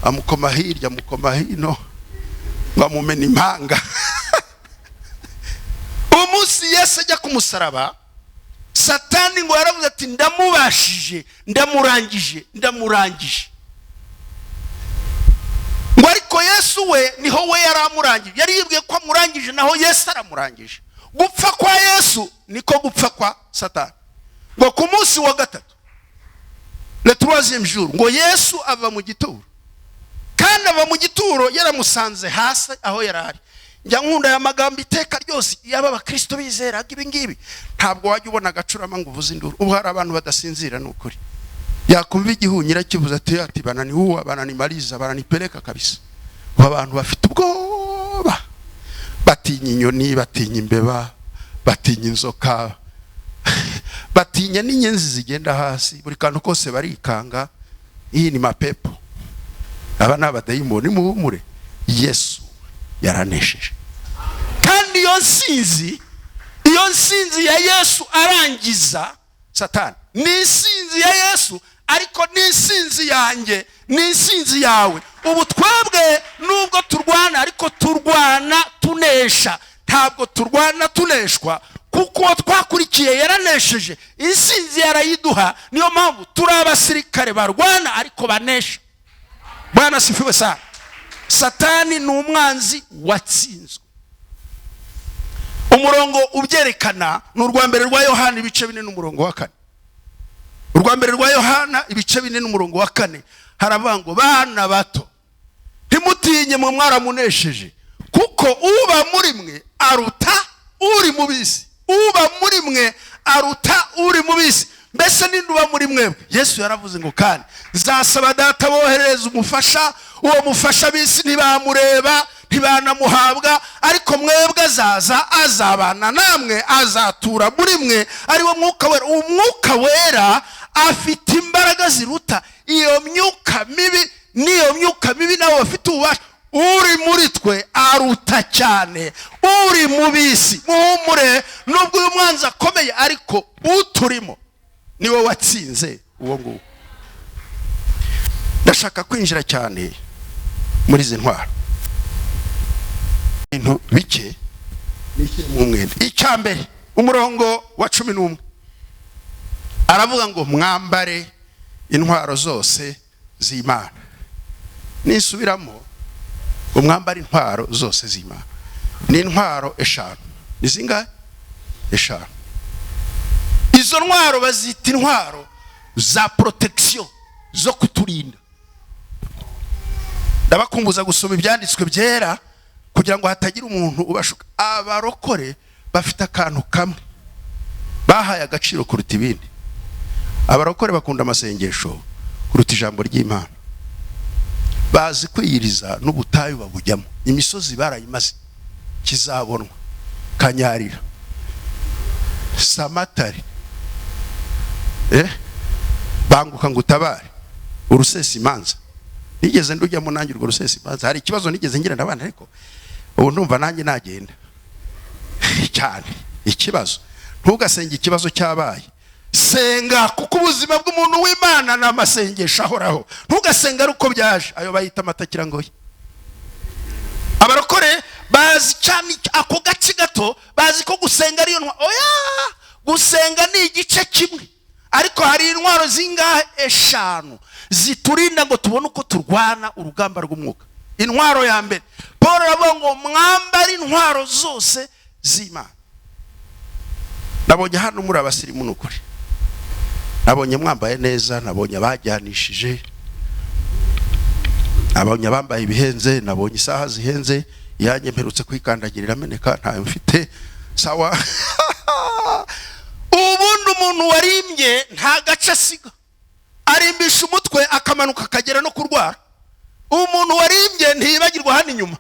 amukoma hirya amukoma hino ngo amumena impanga. Uwo munsi Yesu ajya ku musaraba, Satani ngo yaravuze ati ndamubashije, ndamurangije. Ngo ariko Yesu we niho we yaramurangije. Yari yibwiye ko amurangije, naho Yesu aramurangije. Gupfa kwa Yesu niko gupfa kwa Satani. Ngo ku munsi wa gatatu le troisième jour ngo Yesu ava mu gituro, kandi ava mu gituro yaramusanze hasi aho yarari. Njya nkunda ya magambo iteka ryose yaba abakristo bizeraga ibi ngibi, ntabwo wajya ubona agacurama ngo uvuze induru. Ubu hari abantu badasinzira n'ukuri, yakumva igihunyira kivuze ati banani uwa banani maliza banani peleka kabisa. Abantu bafite ubwoba, batinya inyoni, batinya imbeba, batinya inzoka, batinya n'inyenzi zigenda hasi, buri kantu kose barikanga. Iyi ni mapepo, aba ni abadayimoni. Muhumure, Yesu yaranesheje. Kandi iyo nsinzi ya Yesu arangiza Satani, ni insinzi ya Yesu, ariko ni insinzi yanjye, ni insinzi yawe. Ubu twebwe nubwo turwana, ariko turwana tunesha, ntabwo turwana tuneshwa, kuko twakurikiye yaranesheje. Insinzi yarayiduha, niyo mpamvu turi abasirikare barwana ariko banesha. Bwana sifiwe sana. Satani ni umwanzi watsinzwe. Umurongo ubyerekana ni urwa mbere rwa Yohana ibice 4 n'umurongo wa 4. Urwa mbere rwa Yohana ibice 4 n'umurongo wa 4 haravuga ngo bana bato ntimutinye mwe mwaramunesheje, kuko uba muri mwe aruta uri mu bisi. Uba muri mwe aruta uri mu bisi. Mbese ninduba muri mwe, Yesu yaravuze ngo kandi nzasaba Data boherereza umufasha, uwo mufasha bisi ntibamureba ntibanamuhabwa, ariko mwebwe azabana namwe, azatura muri mwe, ari wo Mwuka Wera. Umwuka Wera afite imbaraga ziruta iyo myuka mibi, niyo myuka mibi nawe afite ububasha. Uri muri twe aruta cyane uri mu bisi. Muhumure, nubwo uyu mwanzi akomeye, ariko uturimo niwe watsinze uwo nguwo. Ndashaka kwinjira cyane muri izi ntwaro, ibintu bike nishyire mu mwenda. Icyambere, umurongo wa 11 aravuga ngo mwambare intwaro zose z'Imana. Nisubiramo, umwambare intwaro zose z'Imana. Ni intwaro eshanu. Ni zingahe? Eshanu. Izo ntwaro bazita intwaro za protection, zo kuturinda. Ndabakumbuza gusoma ibyanditswe byera kugira ngo hatagira umuntu ubashuka. Abarokore bafite akantu kamwe bahaye agaciro kuruta ibindi. Abarokore bakunda amasengesho kuruta ijambo ry'Imana. Bazi kwiyiriza n'ubutayu babujyamo. Imisozi barayimaze, Kizabonwa, Kanyarira, Samatari, Banguka ngutabare, Urusesa Imanza. Nigeze ndujyamo nanjye urwo Rusesa Imanza. Hari ikibazo nigeze ngira ndabana, ariko ubu ndumva nanjye nagenda cyane. Ikibazo, ntugasenge ikibazo cyabaye, senga, kuko ubuzima bw'umuntu w'Imana na amasengesho ahoraho. Ntugasenga ari uko byaje, ayo bayita amatakirangoye. Abarokore bazi cyane ako gace gato, bazi ko gusenga ari intwaro. Oya, gusenga ni igice kimwe, ariko hari intwaro zingahe? Eshanu ziturinda ngo tubone uko turwana urugamba rw'umwuka. Intwaro ya mbere, Paul aravuga ngo mwambare intwaro zose z'Imana. Nabonye hano muri abasirimu n'ukuri, nabonye mwambaye neza, nabonye abajyanishije, nabonye bambaye ibihenze, nabonye isaha zihenze. Yanjye mperutse kwikandagirira ameneka, ntayo mfite. Sawa. Ubundi umuntu warimbye nta gace asiga, arimbisha umutwe akamanuka akagera no kurwara. Umuntu warimbye ntibagirwa hano inyuma,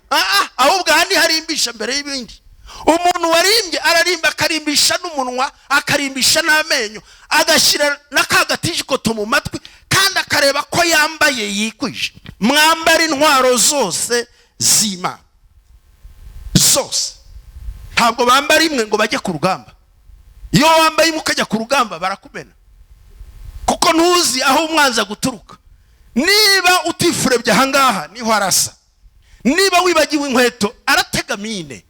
ahubwo handi harimbisha mbere y'ibindi. Umuntu warimbye ararimba, akarimbisha n'umunwa, akarimbisha n'amenyo, agashyira n'akagatijikoto mu matwi, kandi akareba ko yambaye yikwije. Mwambare intwaro zose z'Imana zose. Ntabwo bambara imwe ngo bajye ku rugamba. Iyo wambaye imwe ukajya ku rugamba barakumena, kuko ntuzi aho umwanza guturuka. Niba utifurebye ahangaha niho arasa, niba wibagiwe inkweto aratega mine.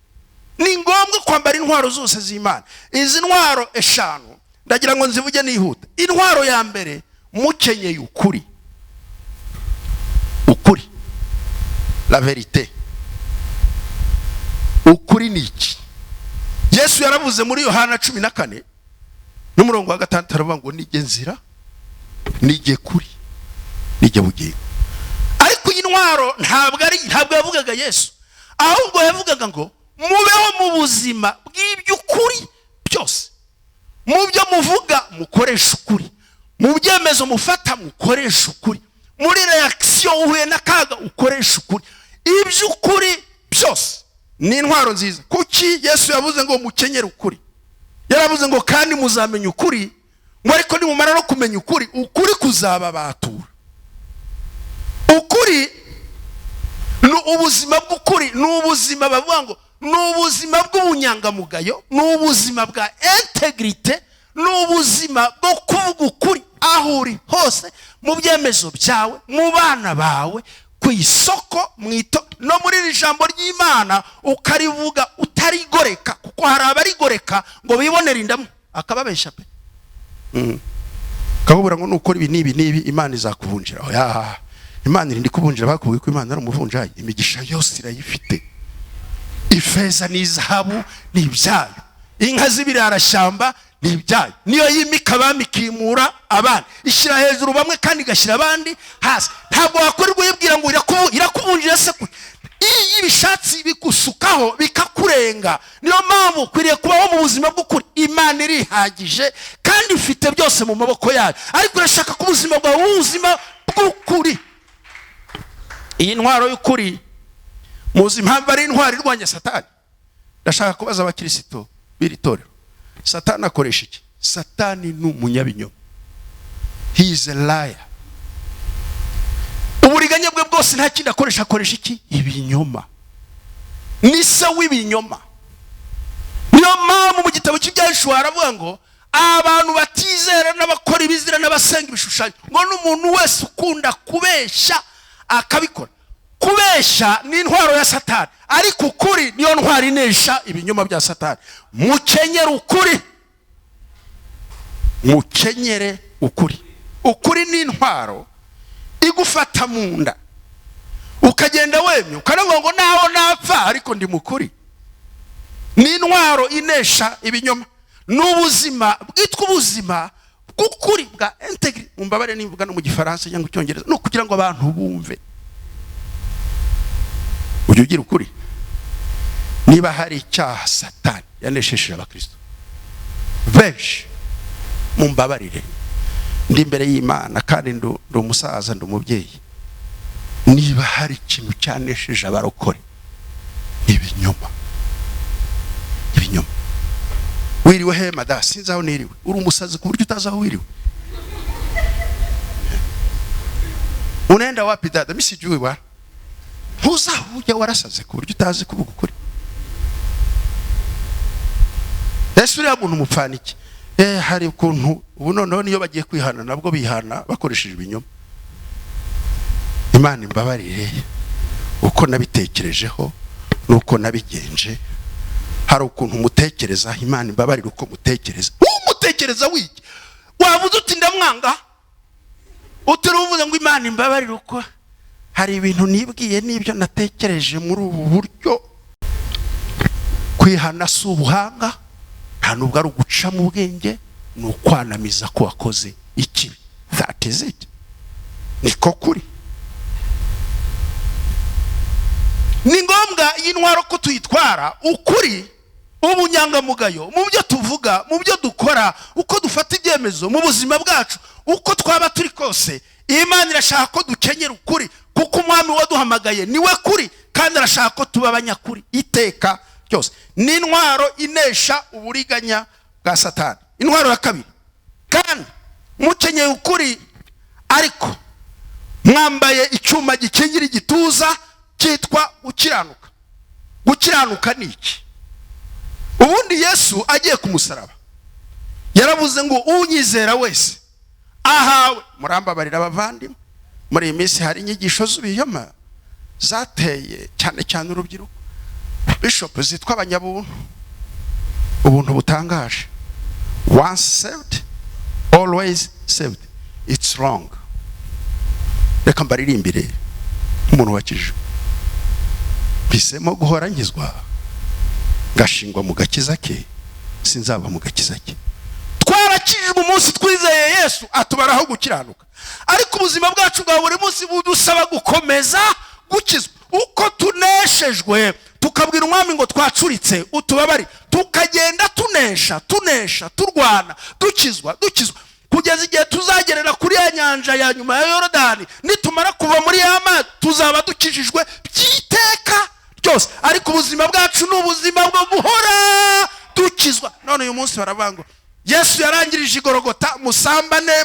Ni ngombwa kwambara intwaro zose z'Imana. Izi ntwaro eshanu ndagira ngo nzivuge nihuta. Intwaro ya mbere, mukenyeye ukuri. Ukuri, la vérité. Ukuri ni iki? Yesu yaravuze muri Yohana 14 n'umurongo wa 6 aravuga ngo nige nzira, nijye kuri nijye bugingo. Ariko iyi ntwaro ntabwo yavugaga Yesu, ahubwo yavugaga ngo mubeho mu buzima bw'iby'ukuri byose. Mu byo muvuga mukoresha ukuri, mu byemezo mufata mukoresha ukuri, muri reaction uhuye n'akaga ukoresha ukuri. Iby'ukuri byose ni intwaro nziza. Kuki Yesu yavuze ngo mukenyere ukuri? Yaravuze ngo kandi muzamenya ukuri, ngo ariko nimumara no kumenya ukuri, ukuri kuzababatura. Ukuri ni ubuzima bw'ukuri, ni ubuzima bavuga ngo ni ubuzima bw'ubunyangamugayo, ni ubuzima bwa integrite, ni ubuzima bwo kuvuga ukuri aho uri hose, mu byemezo byawe, mu bana bawe, ku isoko, mwito no muri iri jambo ry'Imana ukarivuga utarigoreka, kuko hari abarigoreka ngo bibonere indamu akababesha pe. Kabubura ngo nukora ibi nibi Imana izakuvunjira. Oya, Imana irindi kubunjira bakubwiye ko Imana ari umuvunjayi. Imigisha yose irayifite. Ifeza n'izahabu ni ibyayo, inka z'ibirarashyamba ni ibyayo. Niyo yimika abami ikimura abandi, ishyira hejuru bamwe kandi igashyira abandi hasi. Ntabwo wakorerwa yibwira ngo irakubunjira se kuri. Iyo ibishatsi bigusukaho bikakurenga. Niyo mpamvu ukwiriye kubaho mu buzima bw'ukuri. Imana irihagije kandi ifite byose mu maboko yayo, ariko urashaka ko ubuzima bwawe ubuzima bw'ukuri. Iyi ntwaro y'ukuri muzi impamvu ari intwaro irwanya Satani? Ndashaka kubaza abakristo b'iri torero, Satani akoresha iki? Satani ni umunyabinyoma. He is a liar. Uburiganya bwe bwose nta kindi akoresha iki? Ibinyoma. Ni se w'ibinyoma. Niyo mpamvu mu gitabo cy'Ibyahishuriwe aravuga ngo abantu batizera n'abakora ibizira n'abasenga ibishushanyo, ngo n'umuntu wese ukunda kubeshya akabikora. Kubeshya ni intwaro ya Satani, ariko ukuri niyo ntwaro inesha ibinyoma bya Satani. Mukenyere ukuri, mukenyere ukuri. Ukuri ni intwaro igufata mu nda ukagenda wemye, ukanavuga ngo naho napfa ariko ndi mukuri. Ni intwaro inesha ibinyoma. N'ubuzima bwitwa ubuzima bw'ukuri bwa integrity. Mumbabare nimvuga no mu Gifaransa cyangwa Icyongereza, no kugira ngo abantu bumve. Ujye ugira ukuri. Niba hari icyaha Satani yaneshesheje abakristo benshi, mumbabarire, ndi imbere y'Imana kandi ndi umusaza, ndi umubyeyi. Niba hari ikintu cyanesheje abarokore, ibinyoma. Ibinyoma. Wiriwe he mada? Sinzi aho niriwe. Uri umusazi ku buryo utazi aho wiriwe. Unaenda wapi dada? Mimi sijui bwana. Ntuzahujya warasaze ku buryo utazi kuvuga ukuri. Yesu uriya muntu umupfana iki? Hari ukuntu ubu noneho niyo bagiye kwihana nabwo bihana bakoresheje ibinyoma. Imana imbabarire uko nabitekerejeho nuko nabigenje. Hari ukuntu mutekereza, Imana imbabarire uko mutekereza. Umutekereza wiki wavuze uti ndamwanga, uturuvuze ngo Imana imbabarire uko hari ibintu nibwiye n'ibyo natekereje muri ubu buryo. Kwihana si ubuhanga, nta nubwo ari uguca mu bwenge, ni ukwanamiza ko wakoze ikibi. That is it. Niko kuri. Ni ngombwa iyi ntwaro ko tuyitwara ukuri, ubunyangamugayo mu byo tuvuga, mu byo dukora, uko dufata ibyemezo mu buzima bwacu, uko twaba turi kose. Imana irashaka ko dukenyera ukuri, kuko umwami waduhamagaye niwe kuri, kandi arashaka ko tuba abanyakuri iteka cyose. Ni intwaro inesha uburiganya bwa Satani. Intwaro ya kabiri, kandi mukenyeye ukuri ariko mwambaye icyuma gikingira igituza cyitwa gukiranuka. Gukiranuka ni iki? Ubundi Yesu agiye ku musaraba yaravuze ngo unyizera wese ahawe. Murambabarira abavandimwe, muri iyi minsi hari inyigisho z'ubiyoma zateye cyane cyane urubyiruko. Bishop zitwa abanyabuntu, ubuntu butangaje. Once saved, always saved. It's wrong. Reka mbaririmbire umuntu wakijijwe. Bisemo guhora nkizwa, ngashingwa mu gakiza ke, sinzaba mu gakiza ke. twarakijijwe umunsi twizeye Yesu atubaraho gukiranuka, ariko ubuzima bwacu bwa buri munsi budusaba gukomeza gukizwa. Uko tuneshejwe tukabwira umwami ngo twacuritse utubabari, tukagenda tunesha turwana dukizwa kugeza igihe tuzagerera kuri ya nyanja ya nyuma ya Yorodani. Nitumara kuva muri ya mazi tuzaba dukijijwe by'iteka ryose, ariko ubuzima bwacu ni ubuzima bwo guhora dukizwa. None uyu munsi baravuga ngo Yesu yarangirije igorogota, musambane,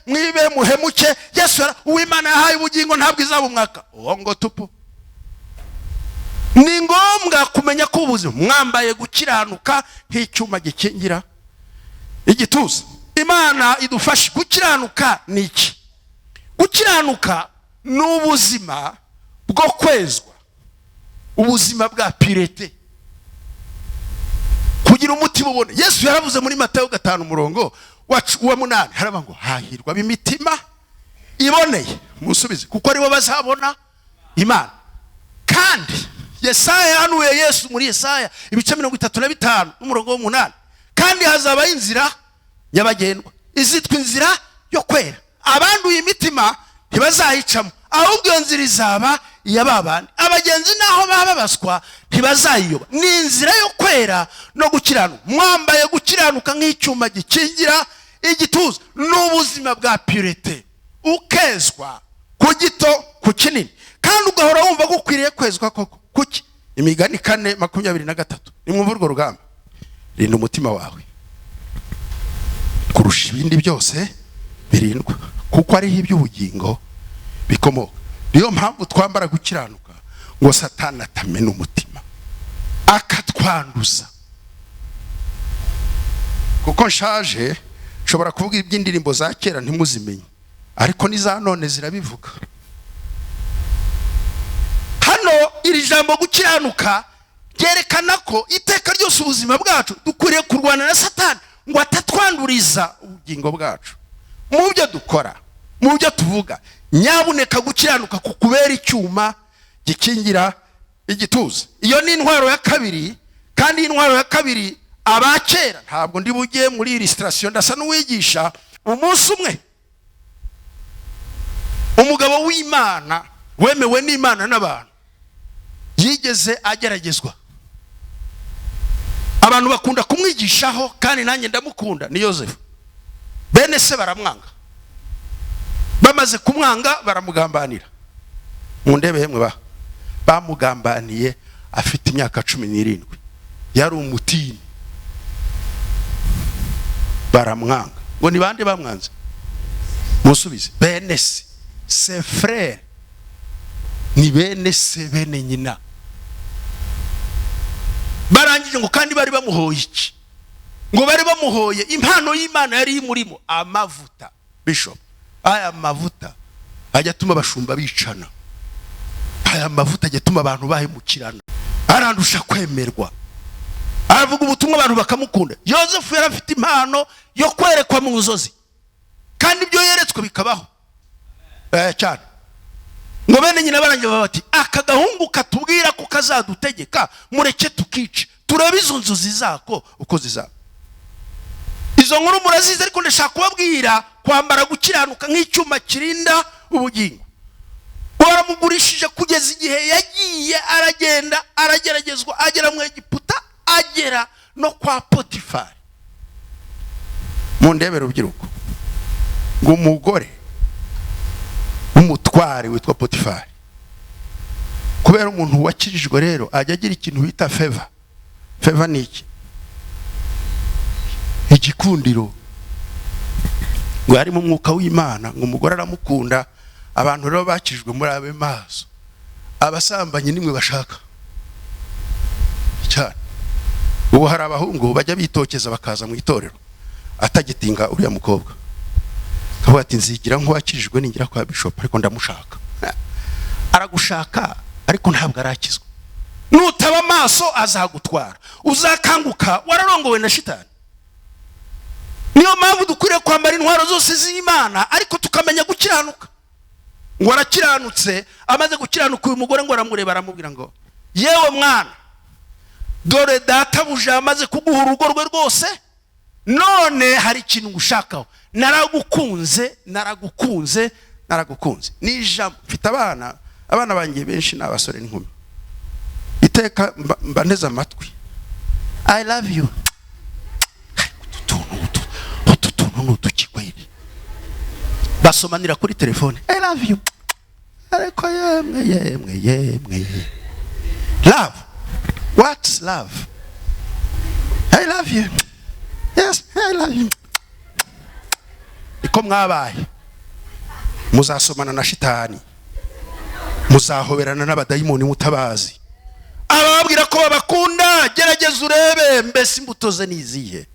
mwibe muhemuke. Yesu uw'Imana yahaye ubugingo ntabwo izaba umwaka uwo ngo tupu. Ni ngombwa kumenya ko ubuzima mwambaye gukiranuka nk'icyuma gikingira igituza. Imana idufashe. Gukiranuka ni iki? Gukiranuka ni ubuzima bwo kwezwa, ubuzima bwa pirete, kugira umutima ubone. Yesu yaravuze muri Matayo 5:8 haravuga ngo hahirwa b'imitima iboneye, musubize, kuko aribo bazabona Imana. Kandi Yesaya yahanuye Yesu muri Yesaya 35:8, kandi hazaba inzira nyabagendwa izitwa inzira yo kwera, abanduye imitima ntibazayicamo, ahubwo iyo nzira izaba iy'ababandi. Abagenzi naho bababaswa ntibazayiyoba. Ni inzira yo kwera no gukiranuka. Mwambaye gukiranuka nk'icyuma gikingira igituza. Ni ubuzima bwa purite, ukezwa ku gito ku kinini, kandi ugahora wumva ko ukwiriye kwezwa koko. Kuki? Imigani 4:23. Nimwumva urwo rugamba. Rinda umutima wawe kurusha ibindi byose birindwa, kuko ariho iby'ubugingo bikomoka. Niyo mpamvu twambara gukiranuka ngo Satani atamena umutima akatwanduza. Kuko nshaje nshobora kuvuga iby'indirimbo za kera ntimuzimenye, ariko niza none zirabivuga. Hano iri jambo gukiranuka ryerekana ko iteka ryose ubuzima bwacu dukwiriye kurwana na Satani ngo atatwanduriza ubugingo bwacu mu byo dukora, mu byo tuvuga. Nyabuneka gukiranuka kukubera icyuma gikingira igituza. Iyo ni intwaro ya kabiri, kandi intwaro ya kabiri abakera, ntabwo ndi bugiye muri illustration, ndasa n'uwigisha. Umunsi umwe umugabo w'Imana wemewe n'Imana n'abantu yigeze ageragezwa. Abantu bakunda kumwigishaho, kandi nanjye ndamukunda, ni Yosefu. Bene se baramwanga, bamaze kumwanga baramugambanira. Mu ndebe hemwe bamugambaniye afite imyaka 17, yari umutini. Baramwanga. Ngo ni bande bamwanze? Musubize. Bene se, ses frères, ni bene se, bene nyina. Barangije ngo kandi bari bamuhoye iki? Ngo bari bamuhoye impano y'Imana yari imurimo, amavuta. Bishop, aya mavuta ajya atuma bashumba bicana, aya mavuta ajya atuma abantu bahemukirana, arandusha kwemerwa, aravuga ubutumwa abantu bakamukunda. Yosefu yari afite impano yo kwerekwa mu nzozi, kandi ibyo yeretswe bikabaho cyane. Ngo bene nyina barangije bati, aka gahungu katubwira ko kazadutegeka, mureke tukice, turabe izo nzozi zako uko zizaba. Izo nkuru murazize, ariko ndashaka kubabwira kwambara gukiranuka nk'icyuma kirinda ubugingo. Baramugurishije kugeza igihe yagiye aragenda arageragezwa, agera mu Egiputa, agera no kwa Potifari. Mu ndebero rubyiruko, ngo umugore umutware witwa Potifari, kubera umuntu wakirijwe rero ajya agira ikintu bita favor. Favor ni iki? Igikundiro. Ngo ari mu mwuka w'Imana, ngo umugore aramukunda. Abantu rero bakijwe muri abe maso, abasambanyi nimwe bashaka cyane. Ubu hari abahungu bajya bitokeza bakaza mu itorero, atagitinga uriya mukobwa kavuga ati nzigira nk'uwakirijwe ningira kwa Bishop, ariko ndamushaka. Aragushaka ariko ntabwo arakizwa. Nutaba maso azagutwara, uzakanguka wararongowe na shitani. Niyo mpamvu dukwiriye kwambara intwaro zose z'Imana, ariko tukamenya gukiranuka. Ngo arakiranutse, amaze gukiranuka uyu mugore ngo aramureba aramubwira ngo, yewe mwana, dore databuja amaze kuguha urugo rwe rwose, none hari ikintu ngushakaho, naragukunze. Nijambo mfite abana bangiye benshi n'abasore n'inkumi, iteka mba nteze amatwi, I love you. utu nutukigwere basomanira kuri telefone, I love you. Ariko yemwe love, what's love? I love you. Yes, I love you. Iko mwabaye muzasomana na shitani, muzahoberana n'abadayimoni mutabazi. Ababwira ko babakunda, gerageza urebe mbese imbuto ze nizihe.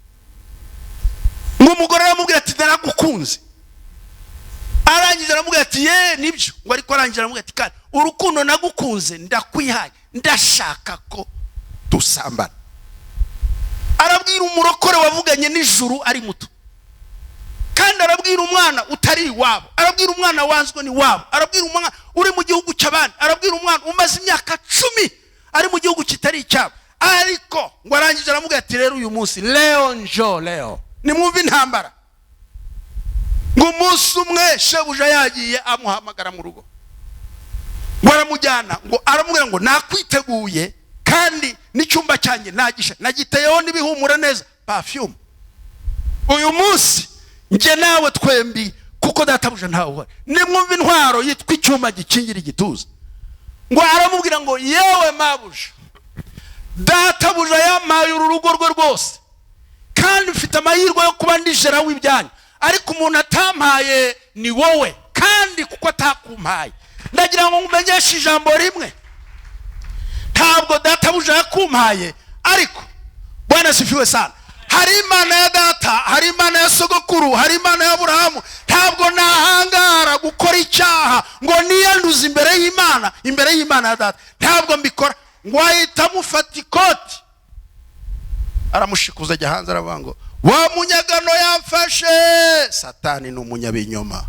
Ngo umugore aramubwira ati naragukunze, arangiza aramubwira ati ye nibyo, ngo ariko arangiza aramubwira ati kandi urukundo nagukunze ndakwihaye, ndashaka ko dusambana. Arabwira umurokore wavuganye n'ijuru ari muto, kandi arabwira umwana utari iwabo, arabwira umwana wanzwe ni wabo, arabwira umwana uri mu gihugu cy'abandi, arabwira umwana umaze imyaka 10 ari mu gihugu kitari icyabo. Ariko ngo arangije aramubwira ati rero uyu munsi leo nimwumve intambara. Ngo umunsi umwe shebuja yagiye amuhamagara mu rugo, ngo aramujyana, ngo aramubwira ngo nakwiteguye kandi n'icyumba cyanjye nagiteyeho n'ibihumura neza perfume. Uyu munsi nge nawe twembi kuko databuja ntawe uhari, nimwumve intwaro yitwa icyuma gikingira igituza. Ngo aramubwira ngo yewe mabuja, databuja yamaye uru rugo rwe rwose, kandi mfite amahirwe yo kuba ndijera w'ibyanyu, ariko umuntu atampaye ni wowe, kandi kuko atakumpaye ndagira ngo ngumenyeshe ijambo rimwe, ntabwo databuja yakumpaye, ariko Bwana sifiwe sana, hari Imana ya data, hari Imana ya sogokuru, hari Imana ya Aburahamu. Ntabwo nahangara gukora icyaha ngo niyanduze imbere y'Imana ya data, ntabwo mbikora. Ngo ahita mufata ikoti aramushikuza ajya hanze, aravuga ngo wa munyagano yamfashe. Satani ni umunyabinyoma.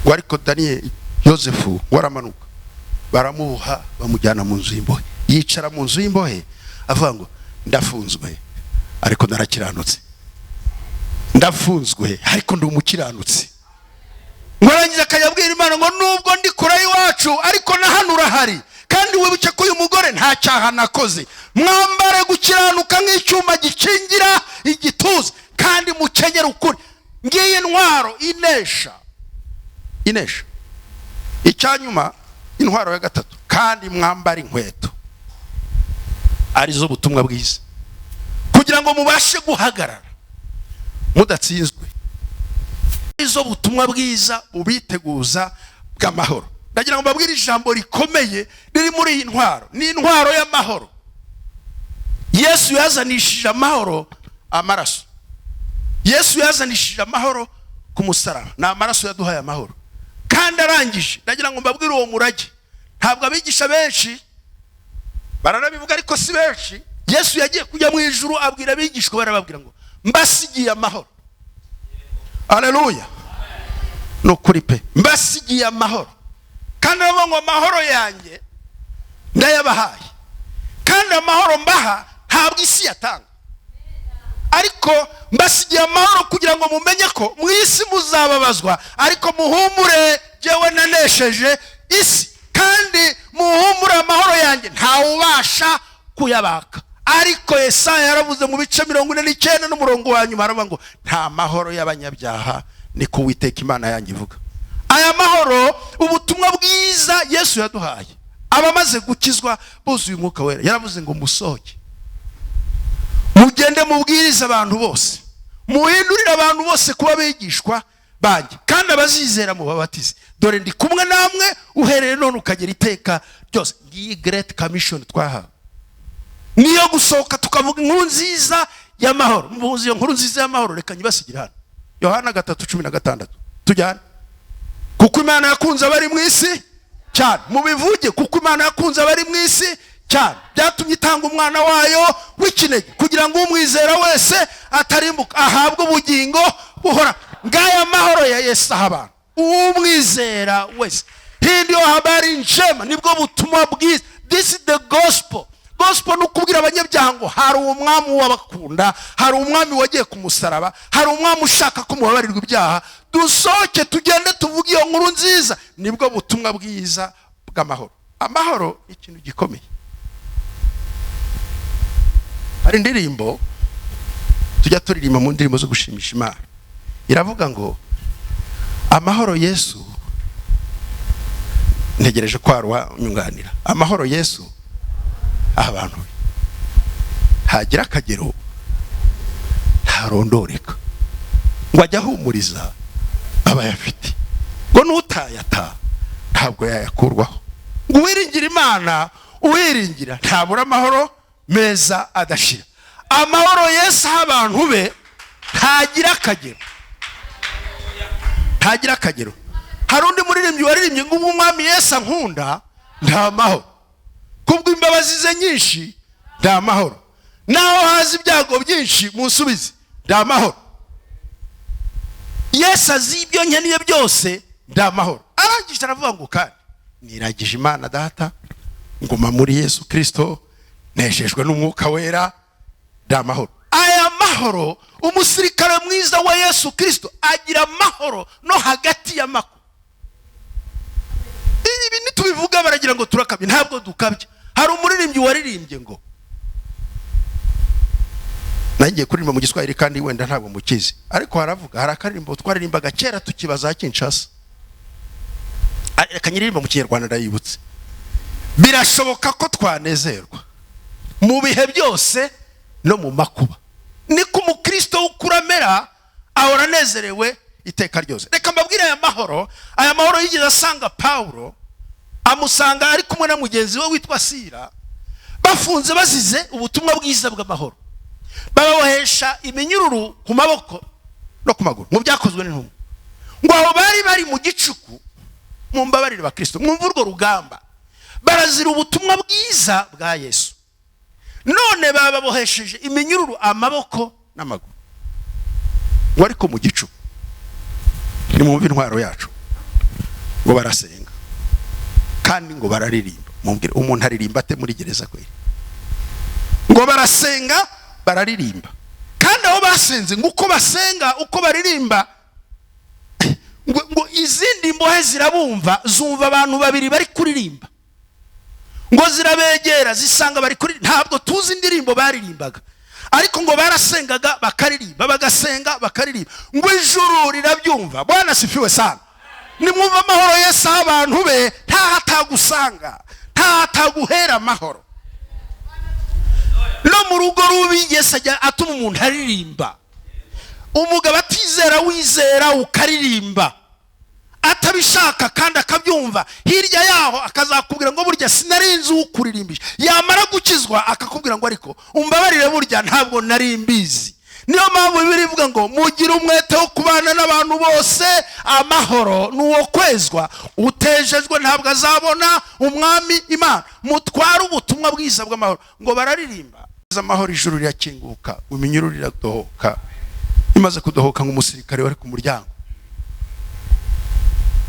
Ngo ariko Daniel Yosefu waramanuka, baramuha bamujyana mu nzu y'imbohe, yicara mu nzu y'imbohe avuga ngo ndafunzwe ariko narakiranutse, ndafunzwe ariko ndi umukiranutsi. Ngo arangiza akayabwira Imana ngo nubwo ndi kure y'iwacu ariko na hano urahari, kandi wibuke ko uyu mugore nta cyaha nakoze. Mwambare gukiranuka nk'icyuma gikingira igituza, kandi mukenyere ukuri. Ngiye intwaro inesha. Icyanyuma intwaro ya gatatu, kandi mwambare inkweto arizo butumwa bwiza, kugira ngo mubashe guhagarara mudatsinzwe. Izo butumwa bwiza bubiteguza bw'amahoro. Ndagira ngo mbabwire ijambo rikomeye riri muri iyi ntwaro, ni intwaro y'amahoro. Yesu yazanishije amahoro amaraso. Yesu yazanishije amahoro ku musaraba, na amaraso yaduhaye amahoro. Kandi arangije ndagira ngo mbabwire uwo murage, ntabwo abigisha benshi baranabivuga ariko si benshi. Yesu yagiye kujya mu ijuru abwira abigishwa, barababwira ngo mbasigiye amahoro. Haleluya. No kuri pe, mbasigiye amahoro, kandi abo ngo amahoro yanjye ndayabahaye, kandi amahoro mbaha ntabwo isi yatanga, ariko mbasigiye amahoro kugira ngo mumenye ko mu isi muzababazwa, ariko muhumure jewe nanesheje isi, kandi muhumure amahoro yanjye ntawubasha kuyabaka. Ariko Yesaya yaravuze mu bice 49 n'umurongo wa nyuma, aravuga ngo nta mahoro y'abanyabyaha niko Uwiteka Imana yanjye ivuga. Aya mahoro ubutumwa bwiza Yesu yaduhaye, abamaze gukizwa buzuye umwuka wera, yaravuze ngo musohoke mugende mubwiriza abantu bose, muhindurire abantu bose kuba bigishwa banjye, kandi abazizera mu babatize. Dore ndi kumwe namwe uhereye none ukagera iteka ryose. Ngiyi Great Commission twahawe, niyo gusohoka tukavuga inkuru nziza y'amahoro. Mubuze iyo nkuru nziza y'amahoro, reka nyibasigira hano. Yohana 3:16 tujyane. Kuko Imana yakunze abari mu isi cyane, mubivuge, kuko Imana yakunze abari mu isi cyane, byatumye itanga umwana wayo w'ikinege, kugira ngo umwizera wese atarimbuka ahabwe ubugingo buhora. Ngaya amahoro ya Yesu abantu, umwizera wese. Hii ndio habari njema, nibwo butumwa bwiza. This is the gospel. gospel nukubwira abanyabyaha ngo hari umwami w'abakunda, hari umwami wagiye ku musaraba, hari umwami ushaka ko mubabarirwa ibyaha. Dusohoke tugende tuvuge iyo nkuru nziza, nibwo butumwa bwiza bw'amahoro. Amahoro ikintu gikomeye. Hari indirimbo tujya turirimba mu ndirimbo zo gushimisha Imana, iravuga ngo amahoro Yesu, ntegereje ko arwa nyunganira, amahoro Yesu abantu hagira akagero ntarondoreka, ngo ajya ahumuriza abayafite, ngo n'utayata ntabwo yayakurwaho, ngo uwiringira Imana uwiringira ntabura amahoro meza adashira. Amahoro Yesu abantu be ntagira akagero, ntagira akagero. Hari undi muririmbyi waririmbye ngo umwami Yesu ankunda nta mahoro, kubwo imbabazi ze nyinshi nta mahoro, naho haza ibyago byinshi munsubize nta mahoro. Yesu azi ibyo nkeneye byose nta mahoro. Arangije aravuga ngo kandi niragije Imana Data, nguma muri Yesu Kristo, neshejwe n'umwuka wera nta mahoro. Aya mahoro umusirikare mwiza wa Yesu Kristo agira amahoro no hagati y'amakuba. Ibi nitubivuga baragira ngo turakabye, ntabwo dukabye. Hari umuririmbyi waririmbye ngo, nangiye kuririmba mu Giswahili kandi wenda ntabwo mukizi, ariko haravuga, hari akaririmbo twaririmbaga kera tukibaza Kinshasa, akanyiririmba mu Kinyarwanda ndayibutse. Birashoboka ko twanezerwa mu bihe byose no mu makuba, niko umukristo ukuramera ahora anezerewe iteka ryose. Reka mbabwire aya mahoro yigeze asanga Paulo, amusanga ari kumwe na mugenzi we witwa Sila, bafunze bazize ubutumwa bwiza bw'amahoro, bababohesha iminyururu ku maboko no ku maguru, mu byakozwe n'intumwa. Ngo aho bari mu gicuku, mu mbabarire ba Kristo, mwumva urwo rugamba, barazira ubutumwa bwiza bwa Yesu, none bababohesheje iminyururu amaboko n'amaguru. Ngo ariko mu gicuku, ni mwumva intwaro yacu, ngo barasenga kandi ngo bararirimba. Mumbwire umuntu aririmba ate muri gereza kweli? Ngo barasenga bararirimba, kandi aho basenze ngo uko basenga uko baririmba, ngo izindi mbohe zirabumva, zumva abantu babiri bari kuririmba, ngo zirabegera zisanga bari kuririmba. Ntabwo tuzi indirimbo baririmbaga, ariko ngo barasengaga bakaririmba, bagasenga bakaririmba, ngo ijuru rirabyumva. Bwana sifiwe sana. Nimwumva amahoro Yesu abantu be ntahatagusanga, ntahataguhera amahoro. No mu rugo rubi Yesu ajya atuma umuntu aririmba. Umugabo atizera wizera ukaririmba, atabishaka kandi akabyumva, hirya yaho akazakubwira ngo burya sinarinzi ukuririmbisha, yamara gukizwa akakubwira ngo ariko umbabarire burya ntabwo nari mbizi. Niyo mpamvu Bibiliya ivuga ngo mugire umwete wo kubana n'abantu bose, amahoro nuwo kwezwa, utejejwe ntabwo azabona umwami Imana. Mutware ubutumwa bwiza bw'amahoro. Ngo bararirimba amahoro, ijuru rirakinguka, iminyururu iradohoka. Imaze kudohoka ngo umusirikare wari ku muryango,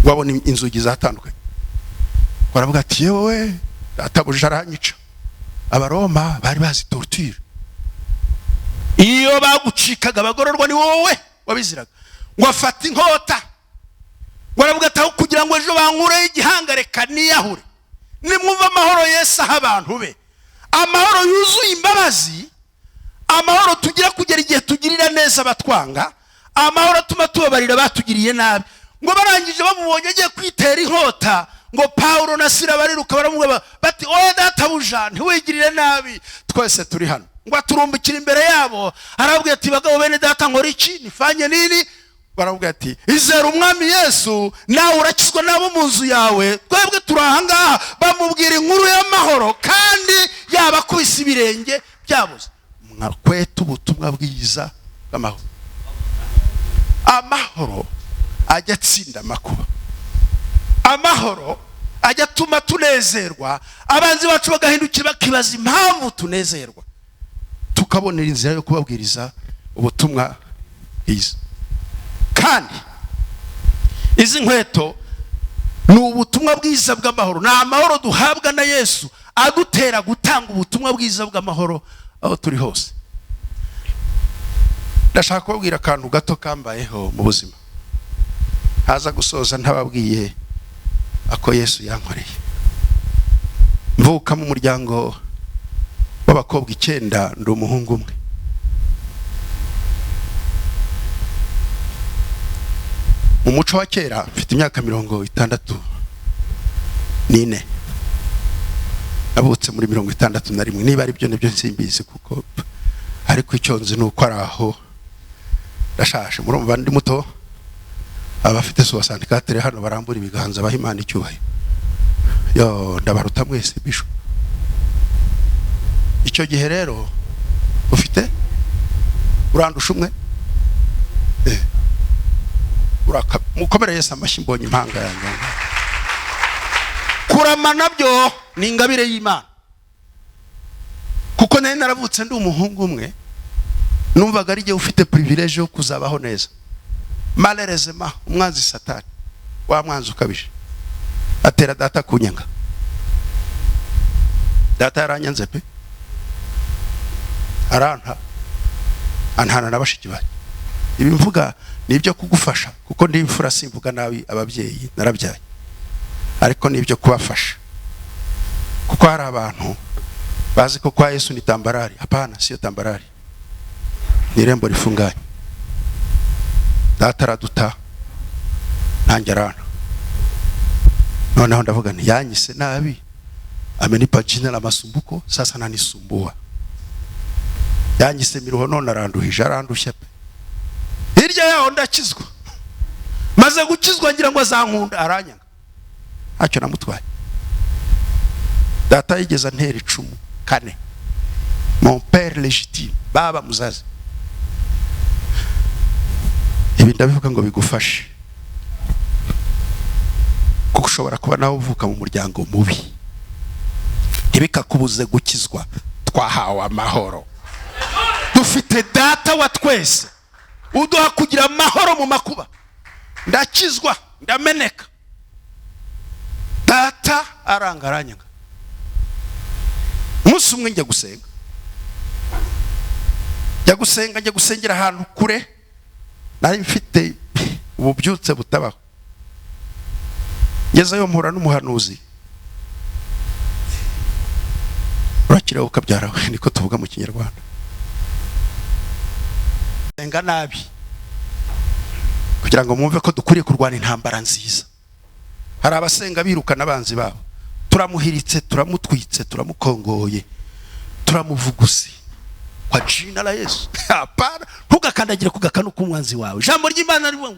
wabona inzugi zatandukanye, baravuga ati yewe databuja aranyica. Abaroma bari bazi torture, iyo bagucikaga abagororwa ni wowe wabiziraga. Ngo afata inkota, ngo aravuga ati aho kugira ngo ejo bankureho igihanga reka niyahure. Nimwumva amahoro Yesu aha abantu be, amahoro yuzuye imbabazi, amahoro tugira kugera igihe tugirira neza abatwanga, amahoro atuma tubabarira batugiriye nabi. Ngo barangije bamubonye agiye kwitera inkota, ngo Paulo na Sila bariruka baramubwira bati oya databuja ntiwigirire nabi, twese turi hano. Ngo aturumbikira imbere yabo, arababwira ati bagabo bene data nkora iki, nifanye nini? Baramubwira ati izera umwami Yesu nawe urakizwa nabo mu nzu yawe, twebwe turahangaha. Bamubwira inkuru y'amahoro kandi yabakubise ibirenge byabuze. Mwakweta ubutumwa bwiza bw'amahoro. Amahoro ajya atsinda amakuba, amahoro ajya atuma tunezerwa, abanzi bacu bagahindukira bakibaza impamvu tunezerwa, tukabonera inzira yo kubabwiriza ubutumwa bwiza. Kandi izi nkweto ni ubutumwa bwiza bw'amahoro, ni amahoro duhabwa na Yesu adutera gutanga ubutumwa bwiza bw'amahoro aho turi hose. Ndashaka kubabwira akantu gato kambayeho mu buzima, haza gusoza ntababwiye ako Yesu yankoreye. Mvuka mu muryango w'abakobwa 9, ndi umuhungu umwe. Mu muco wa kera mfite imyaka 64, nabutse muri 61. Niba ari byo nibyo nsimbizi kuko ariko icyo nzi nuko araho ndashaje. Murumva ndi muto, abafite 64 hano barambura ibiganza baha Imana icyubahiro. Yo ndabaruta mwese bisho. Icyo gihe rero ufite urandusha umwe, mukomere Yesu amashyi mbonye impanga yanjye. Kurama nabyo ni ingabire y'Imana, kuko nari naravutse ndi umuhungu umwe, numvaga ari je ufite privilege yo kuzabaho neza. Malheureusement umwanzi Satani, wa mwanzi ukabije, atera data kunyanga. Data yaranyanze pe, aranta antana nabashiki baje. Ibi mvuga nibyo kugufasha, kuko ndi imfura, simvuga nabi ababyeyi narabyaye, ariko nibyo kubafasha, kuko hari abantu bazi ko kwa Yesu ni tambarari. Hapana, sio tambarari, ni irembo rifunganye. Data araduta nanjye arana. Noneho ndavuga nti yanyise nabi, amenipa jina la masumbuko, sasa nanisumbua. Yanyise miruho, none aranduhije, arandushya pe. Hirya yaho ndakizwa, maze gukizwa ngira ngo azankunda, aranyanga. Ntacyo namutwaye. Data yigeze antera 4. Mon père légitime, baba muzazi. Ibi ndabivuga ngo bigufashe, kuko ushobora kuba nawe uvuka mu muryango mubi, ntibikakubuze gukizwa. Twahawe amahoro, dufite data wa twese uduha kugira amahoro mu makuba. Ndakizwa, ndameneka, data arangaranyanga. Umunsi umwe njya gusenga, njya gusengera ahantu kure, nari mfite ububyutse butabaho. Ngezeyo mpura n'umuhanuzi. Urakira ukabyara we, niko tuvuga mu Kinyarwanda. Senga nabi kugira ngo mwumve ko dukuriye kurwana intambara nziza. Hari abasenga birukana abanzi babo, turamuhiritse, turamutwitse, turamukongoye, turamuvuguse kwa jina la Yesu. Hapana, ntugakandagire ku gakanu k'umwanzi wawe. Ijambo ry'Imana rivuga,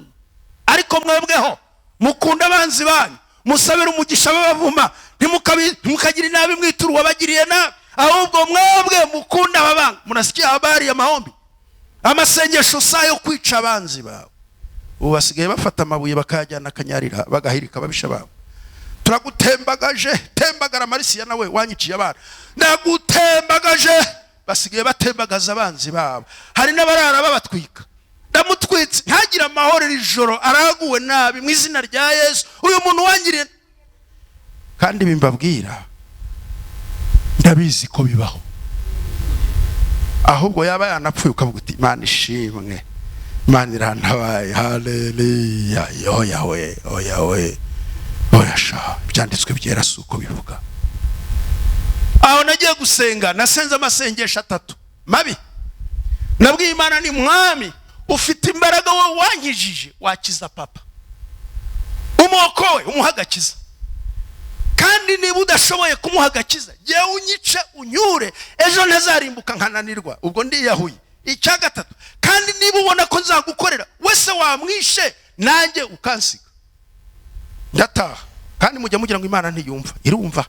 ariko mwebweho mukunda abanzi banyu, musabira umugisha babavuma, ntimukagira inabi mwituru wabagiriye nabi, ahubwo mwebwe mukunda ababanga. Munasikia habari ya maombi, amasengesho sayo kwica abanzi bawe. Ubu basigaye bafata amabuye bakajyana akanyarira, bagahirika babisha babo. Turagutembagaje, tembagara Marisiya nawe wanyiciye abana, ndagutembagaje. Basigaye batembagaza abanzi babo. Hari n'abarara babatwika, ndamutwitse ntagira amahoro ijoro, araguwe nabi mu izina rya Yesu. Uyu muntu wangiriye, kandi bimbabwira ndabizi ko bibaho. Ahubwo yaba yanapfuye ukavuga uti Imana ishimwe, Imana irantabaye, haleluya. Oya we, oya we, oya sha, byanditswe byera suko bivuga. Aho nagiye gusenga, nasenze amasengesho 3 mabi. Nabwiye Imana ni mwami, ufite imbaraga wowe wankijije, wakiza papa, umuokowe, umuhagakiza. Kandi niba udashoboye kumuhagakiza, je unyice unyure, ejo ntazarimbuka nkananirwa, ubwo ndiyahuye. Icya 3, kandi niba ubona ko nzagukorera, wese wamwishe nanjye ukansiga, ndataha. Kandi mujya mugira ngo Imana ntiyumva, irumva.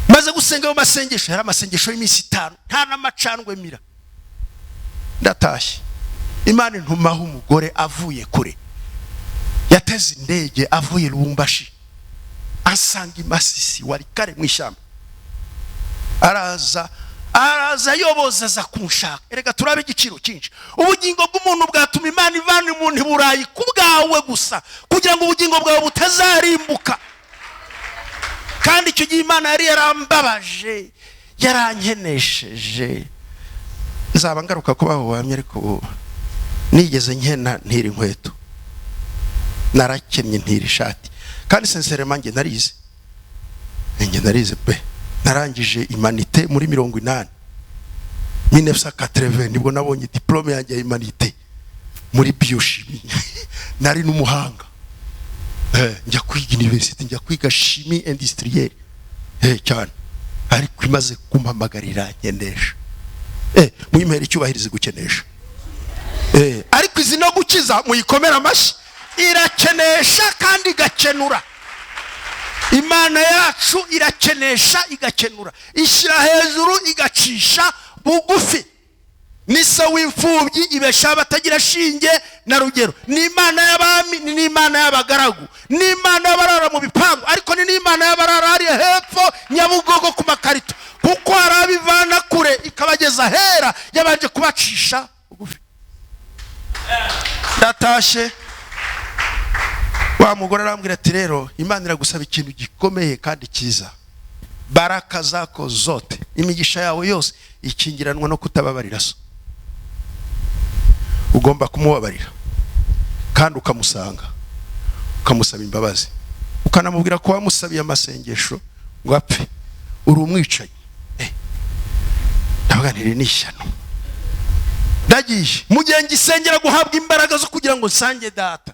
Maze gusenga mu masengesho, hari amasengesho y'iminsi 5, nta namacandwe mira, ndatashye. Imana intumaho umugore avuye kure, yateze indege avuye Lubumbashi, asanga Masisi wari kare mu ishyamba. Araza yoboza za kunshaka. Erega turabe igiciro cyinshi. Ubugingo bw'umuntu bwatuma Imana ivana umuntu Burayi kubwawe gusa, kugira ngo ubugingo bwawe butazarimbuka. kandi icyo gihe Imana yari yarambabaje, yarankenesheje. Nzaba ngaruka kubaho wamye, ariko nigeze nkena ntira inkweto, narakemye ntira ishati. Kandi sincèrement nge narize pe. Narangije humanité muri 80 1980 nibwo nabonye diplome yanjye ya humanité muri biochimie. Nari n'umuhanga. Njya kwiga university, njya kwiga chimie industrielle. Cyane. Ariko imaze kumpamagarira nkenesha. Muyimere icyubahirize gukenesha. Ariko izi no gukiza muyikomera amashi, irakenesha kandi igakenura. Imana yacu irakenesha igakenura, ishyira hejuru igacisha bugufi. Ni se w'imfubyi ibesha batagira shinge na rugero. Ni Imana y'abami, ni Imana y'abagaragu, ni Imana y'abarara mu bipangu, ariko ni Imana y'abarara hari hepfo Nyabugogo ku makarito, kuko arabivana kure ikabageza hera, yabanje kubacisha bugufi. Ndatashe wa mugore arambwira ati rero Imana iragusaba ikintu gikomeye kandi cyiza. Baraka zako zote, imigisha yawe yose ikingiranwa no kutababarira so. Ugomba kumubabarira kandi ukamusanga, ukamusaba imbabazi, ukanamubwira ko wamusabiye amasengesho ngo apfe. Uri umwicanyi. Ndabaganire n'ishyano. Ndagiye mugihe ngisengera guhabwa imbaraga zo kugira ngo nsange data.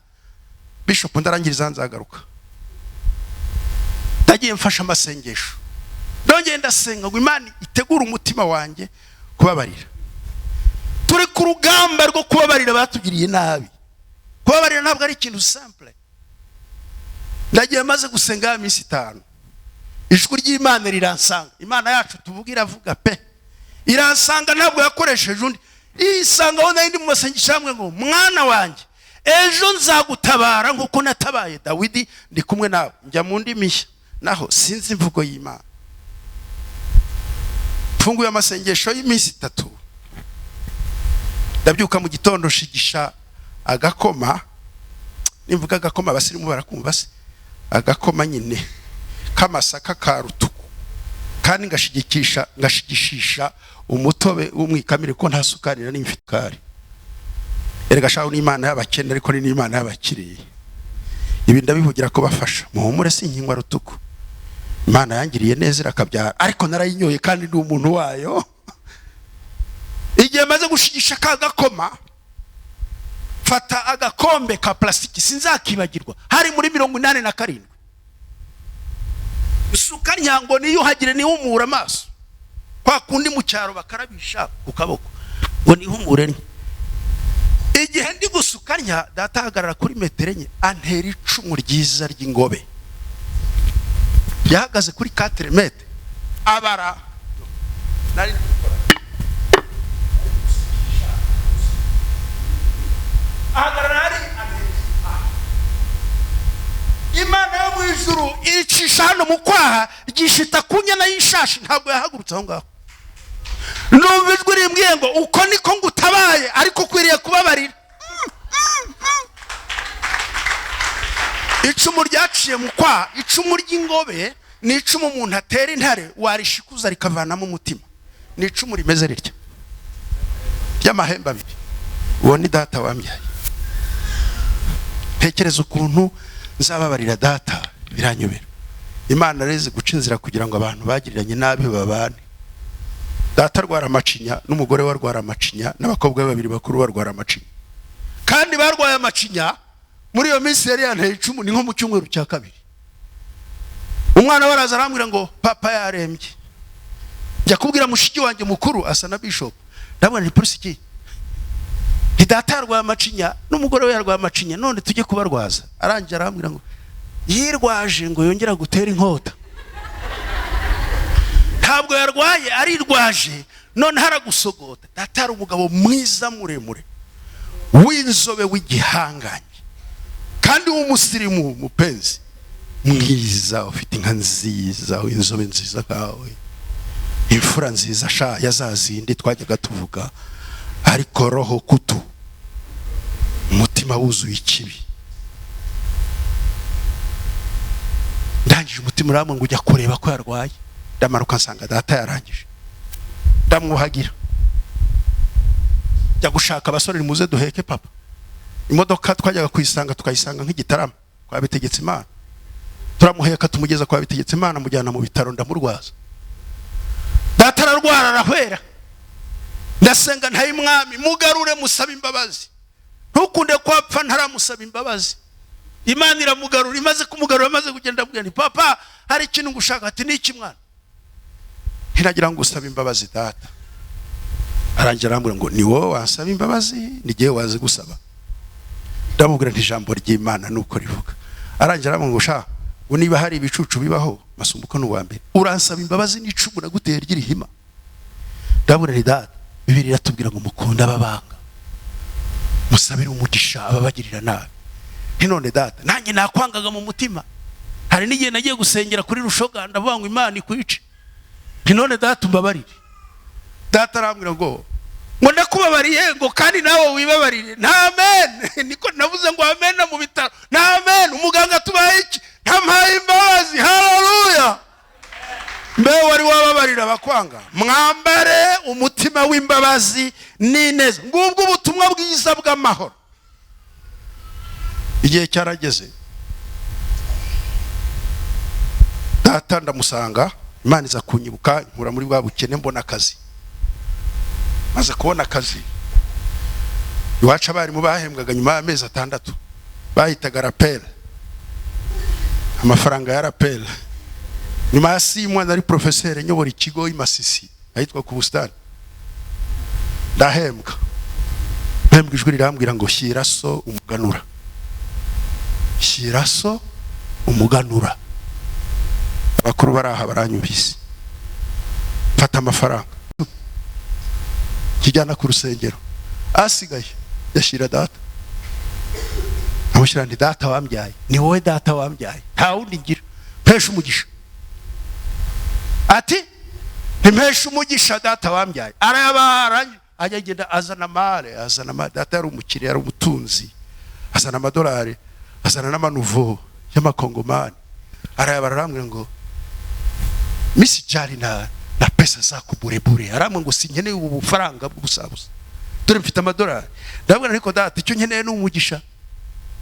Bishop ndarangiriza nzagaruka. Ndagiye mfasha amasengesho, ndongeye ndasenga ngo Imana itegura umutima wanjye kubabarira. Turi ku rugamba rwo kubabarira batugiriye nabi. Kubabarira ntabwo ari ikintu simple. Ndagiye maze gusenga iminsi 5, ijwi ry'Imana riransanga. Imana yacu tuvugira avuga pe, iransanga ntabwo yakoresheje undi. Isanga aho ndi mu masengesho hamwe ngo mwana wanjye, ejo nzagutabara nkuko natabaye Dawidi ndi kumwe nawe. Njya mu ndi mishya naho sinzi imvugo y'Imana. Funguye amasengesho y'iminsi 3, ndabyuka mu gitondo shigisha agakoma. Nimvuga agakoma abasirimu barakumva se, agakoma nyine kamasaka ka rutuku, kandi ngashigishisha umutobe w'umwikamire ko nta sukari na n'imfikari. Erega shaho ni Imana y'abakene, ariko ni Imana y'abakire. Ibi ndabivugira ko bafasha. Muhumure sinkingwa rutuku. Imana yangiriye neza irakabyara, ariko narayinyoye kandi ndi umuntu wayo. Igihe maze gushigisha ka gakoma, fata agakombe ka plastiki sinzakibagirwa, hari muri 87. Sukari nyango niyo hagire ni humura amaso. Kwa kundi mu cyaro bakarabisha ku kaboko ngo ni humure. Igihe ndi gusukanya data hagarara kuri metero enye, antera icumu ryiza ry'ingobe. Yahagaze kuri 4 metre abara. Nari ahagarara Imana yo mu ijuru icisha hano mu kwaha ryishita kunyana y'ishashi. Ntabwo yahagurutse aho ngaho. Numva ijwi rimbwiye ngo uko niko ngutabaye, ariko kwiriye kubabarira. Icumu ryaciye mu kwaha, icumu ry'ingobe ni icumu umuntu atera intare warishikuza rikavanamo umutima. Ni icumu rimeze ritya ry'amahembe abiri. Uwo ni data wambyaye. Tekereza ukuntu nzababarira data, biranyobera. Imana reze guca inzira kugira ngo abantu bagiriranye nabi babane. Data arwara amacinya n'umugore we arwara amacinya n'abakobwa be 2 bakuru barwara amacinya, kandi barwaye amacinya muri iyo minsi yari yanteye icumu. Ni nko mu cyumweru cya 2. Umwana waraza arambwira ngo papa yarembye. Njya kubwira mushiki wanjye mukuru asa na bishop, ndabona ni polisi ki data yarwaye amacinya n'umugore we yarwaye amacinya, none tujye kubarwaza. Arangira arambwira ngo yirwaje ngo yongera gutera inkota. Ntabwo yarwaye, arirwaje none haragusogota. Data ari umugabo mwiza muremure w'inzobe w'igihanganye, kandi w'umusirimu mupenzi mwiza, ufite inka nziza, w'inzobe nziza kawe, imfura nziza sha yazazindi twajyaga tuvuga. Ariko roho kutu, umutima wuzuye ikibi. ndangije umutima uramwe ngo ujya kureba ko yarwaye. Ndamanuka nsanga data yarangije, ndamwuhagira, jya gushaka abasore nimuze duheke papa. Imodoka twajyaga kuyisanga tukayisanga nk'igitarama kwa Bitegetse Imana, turamuheka tumugeza kwa Bitegetse Imana, mujyana mu bitaro ndamurwaza. Data ararwara arahwera, ndasenga ntayi mwami mugarure musaba imbabazi, ntukunde kwapfa ntaramusaba imbabazi. Imana iramugarura, imaze kumugarura amaze kugenda abwira ni papa hari ikintu ngushaka. Ati niki mwana? Ntiragira ngo usaba imbabazi data. Arangira arambwira ngo ni wowe wasaba imbabazi nigiye waze gusaba. Ndamubwira nti ijambo ry'Imana nuko rivuga. Arangira arambwira ngo sha ngo niba hari ibicucu bibaho Masumbuko n'uwa mbere uransaba imbabazi n'icumu naguteye ry'irihima. Ndabura ni data Bibiliya iratubwira ngo mukunda ababanga, musabire umugisha ababagirira nabi. None data nanjye nakwangaga mu mutima, hari n'igihe nagiye gusengera kuri Rushoga ndavuga ngo Imana ikwice. None data umbabarire. Data arambwira ngo ndakubabariye ngo kandi nawe wibabarire. Amen. Niko navuze ngo amen mu bitaro. Amen. Umuganga tubaye iki? Ntampaye imbabazi. Haleluya. Mbe wari wababarira bakwanga, mwambare umutima w'imbabazi n'ineza. Ngubwo ubutumwa bwiza bw'amahoro. Igihe cyarageze, data ndamusanga, Imana iza kunyibuka, nkura muri bwa bukene mbona akazi. Maze kubona akazi, iwacu abarimu bahembwaga nyuma y'amezi 6 bahitaga rappel, amafaranga ya rappel. Nyuma ya 6 mois nari professeur nyobora ikigo imasisi ahitwa ku Busitani. Ndahembwa, ijwi rirambwira ngo shyira so umuganura, shyira so umuganura. Abakuru baraha baranyubise, mfata amafaranga kijyana ku rusengero, asigaye yashira data. Amushyira ndi data wambyaye, ni wowe data wambyaye, nta wundi ngira, mpesha umugisha. Ati mpesha umugisha data wambyaye. Arayabara ajagenda azana mare, data yari umukire, yari umutunzi, azana amadolari, azana n'amanuvo y'amakongomani. Arayabara arambwira ngo misi jari na pesa zako burebure. Aramwe ngo sinkeneye ubu bufaranga bw'ubusabusa, dore mfite amadolari. Ndabwira ariko data icyo nkeneye ni umugisha.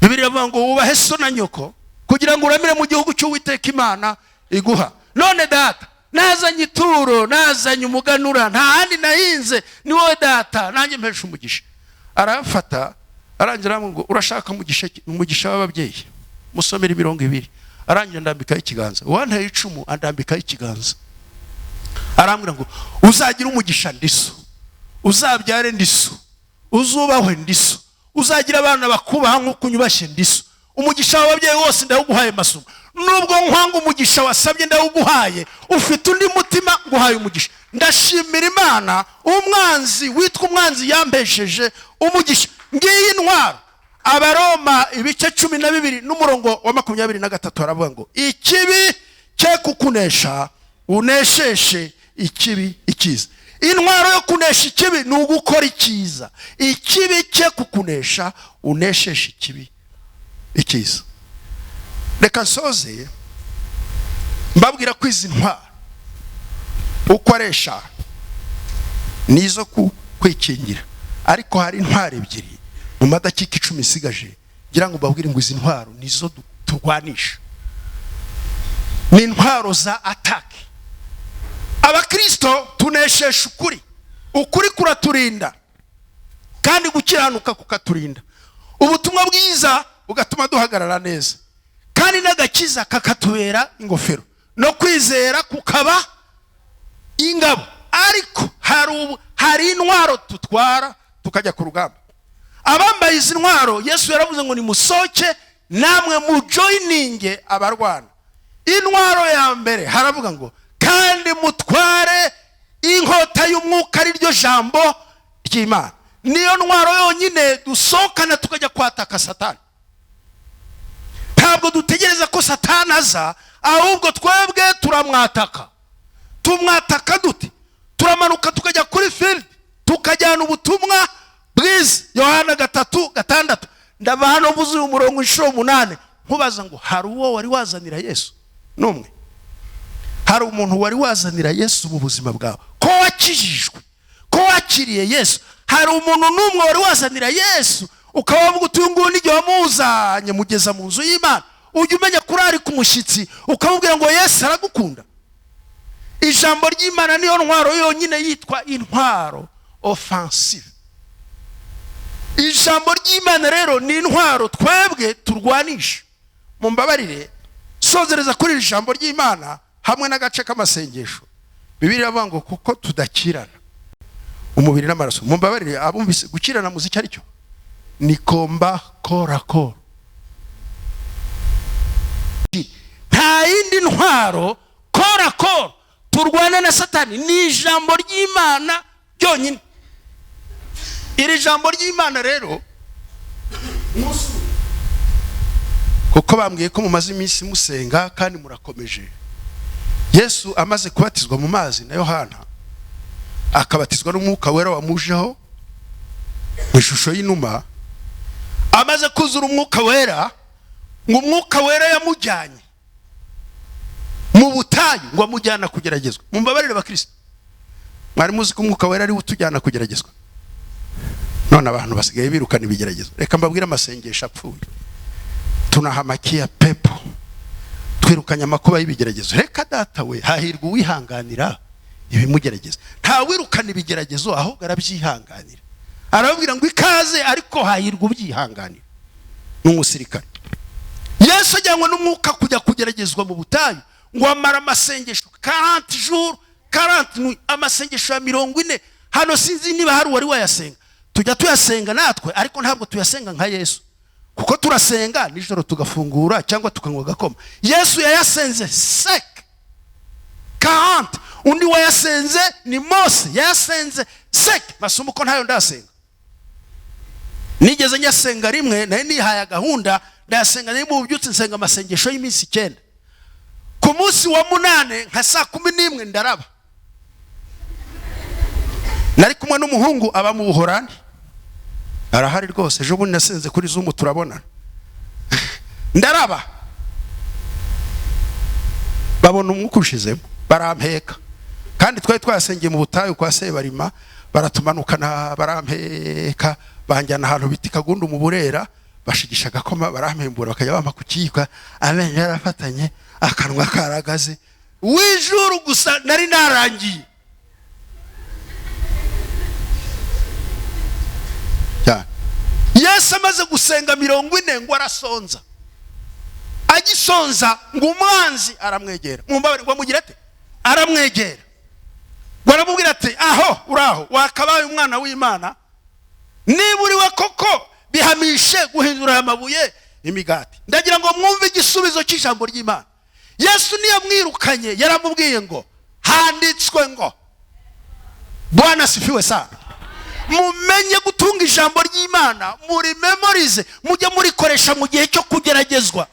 Bibiliya ivuga ngo wubahe so na nyoko kugira ngo uramire mu gihugu cy'Uwiteka Imana iguha. None data nazanye ituro, nazanye umuganura, nta handi nahinze, ni wowe data, nanjye mpesha umugisha. Arafata arangira ngo urashaka umugisha w'ababyeyi, musomera 200. Arangira ndambikaho ikiganza, uwantaye icumu andambikaho ikiganza. Arambwira ngo uzagira umugisha ndiso, uzabyare ndiso, uzubahwe ndiso, uzagira abana bakubaha nk'uko unyubashye ndiso. Umugisha w'ababyeyi wose ndawuguhaye Masumbuko. Nubwo nkwanga umugisha wasabye ndawuguhaye, ufite undi mutima nguhaye umugisha. Ndashimira Imana, umwanzi witwa umwanzi yampesheje umugisha. Ngiyi intwaro. Abaroma ibice 12 n'umurongo wa 23 aravuga ngo ikibi cye kukunesha unesheshe ikibi ikiza. Intwaro yo kunesha ikibi ni ugukora ikiza. Ikibi cye kukunesha unesheshe ikibi ikiza. Reka nsoze mbabwira ko izi ntwaro uko aresha nizo kwikingira, ariko hari intwaro ebyiri mu madakika 10 isigaje ngira ngo mbabwire ngo izi ntwaro nizo turwanisha. Ni intwaro za attack. Abakristo tuneshesha ukuri kuraturinda kandi gukiranuka kukaturinda. Ubutumwa bwiza bugatuma duhagarara neza, kandi n'agakiza kakatubera ingofero, no kwizera kukaba ingabo. Ariko hari intwaro tutwara tukajya ku rugamba. Abambaye izi ntwaro Yesu yaravuze ngo nimusoke namwe mu joininge abarwana. Intwaro ya mbere haravuga ngo kandi mutware inkota y'umwuka, ari ryo jambo ry'Imana. Niyo ntwaro yonyine dusokana tukajya kwataka Satani. Ntabwo dutegereza ko Satani aza, ahubwo twebwe turamwataka. Tumwataka dute? Turamanuka tukajya kuri field tukajyana ubutumwa bwiza. Yohana 3:6. Ndava hano mvuze umurongo 8 nkubaza ngo hari uwo wari wazanira Yesu? n'umwe. Hari umuntu wari wazanira Yesu mu buzima bwawe, ko wakijijwe, ko wakiriye Yesu. Hari umuntu n'umwe wari wazanira Yesu ukabavuga uti uyu nguyu n'igihe wamuzanye mugeza mu nzu y'Imana, ujya umenya kuri ari ku mushyitsi ukamubwira ngo Yesu aragukunda. Ijambo ry'Imana niyo ntwaro yonyine yitwa intwaro offensive. Ijambo ry'Imana rero ni intwaro twebwe turwanisha. Mumbabarire sozereza kuri iri jambo ry'Imana hamwe n'agace k'amasengesho. Bibiliya ivuga ngo kuko tudakirana umubiri n'amaraso. Mumbabarire abumvise gukirana muziki ari cyo ni komba korakoro. Nta yindi ntwaro korakoro turwana na Satani, ni ijambo ry'Imana ryonyine. Iri jambo ry'Imana rero kuko bambwiye ko mumaze iminsi musenga kandi murakomeje. Yesu amaze kubatizwa mu mazi na Yohana, akabatizwa n'umwuka wera wamujeho mu ishusho y'inuma. Amaze kuzura umwuka wera, ngo umwuka wera yamujyanye mu butayu, ngo amujyana kugeragezwa. Mumbabarire bakristo, mwari muzi ko umwuka wera ari utujyana kugeragezwa? None abantu basigaye birukana ibigeragezo. Reka mbabwire amasengesho apfuye. Tunahamakia pepo, twirukanya amakuba y'ibigeragezo. Reka data we, hahirwa uwihanganira ibimugerageza. Nta wirukana ibigeragezo ahubwo arabyihanganira. Arababwira ngo ikaze, ariko hahirwa ubyihanganira. N'umusirikare Yesu ajyanwa n'umwuka kujya kugeragezwa mu butayu, ngo amara amasengesho 40 jours 40 nuits, amasengesho ya 40. Hano sinzi niba hari wari wayasenga. Tujya tuyasenga natwe, ariko ntabwo tuyasenga nka Yesu, kuko turasenga nijoro tugafungura cyangwa tukanywa gakoma. Yesu yayasenze sec 40. Undi wayasenze ni Mose, yayasenze sec. Masumbu ko ntayo ndasenga. Nigeze nyasenga rimwe, naye nihaye gahunda ndasenga, naye mu byutse nsenga amasengesho y'iminsi 9. Ku munsi wa 8 nka saa 11 ndaraba. Nari kumwe n'umuhungu aba mu Buholandi, arahari rwose. Ejo bundi nasenze kuri Zoom turabona. Ndaraba babona umwuka ushizemo, barampeka. Kandi twari twasengeye mu butayu kwa Sebarima, baratumanukana barampeka, banjyana ahantu biti Kagundu mu Burera, bashigisha gakoma, barampembura bakajya bampa kukiyika, amenyo yarafatanye, akanwa karagaze. Wijuru gusa nari narangiye. Yesu amaze gusenga 40 ngo arasonza. Agisonza ngo umwanzi aramwegera. Mumbabare ngo amugira ate? Aramwegera. Ngo aramubwira ati aho uraho wakabaye umwana w'Imana, niba uri we koko bihamishe guhindura amabuye imigati. Ndagira ngo mwumve igisubizo cy'ijambo ry'Imana. Yesu niyo mwirukanye yaramubwiye ngo handitswe ngo. Bwana sifiwe sana. Mumenye gutunga ijambo ry'Imana, muri memorize, mujye murikoresha mu gihe cyo kugeragezwa.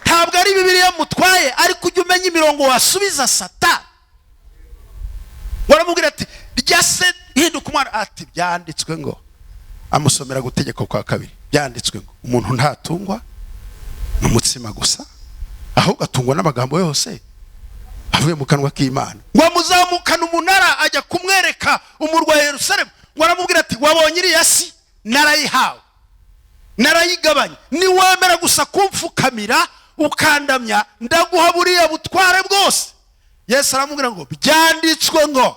Ntabwo ari Bibiliya mutwaye, ariko ujye umenya imirongo wasubiza Satani. Waramubwira ati ryase hinduka umwana, ati byanditswe ngo. Amusomera Gutegeka kwa 2, byanditswe ngo umuntu ntatungwa n'umutsima gusa, ahubwo atungwa n'amagambo yose avuye mu kanwa k'Imana. Ngo muzamukana umunara ajya kumwereka umurwa Yerusalemu. Waramubwira ati wabonye iriya si narayihawe, narayigabanya, ni wemera gusa kumfukamira ukandamya ndaguha buriya butware bwose. Yesu aramubwira ngo byanditswe ngo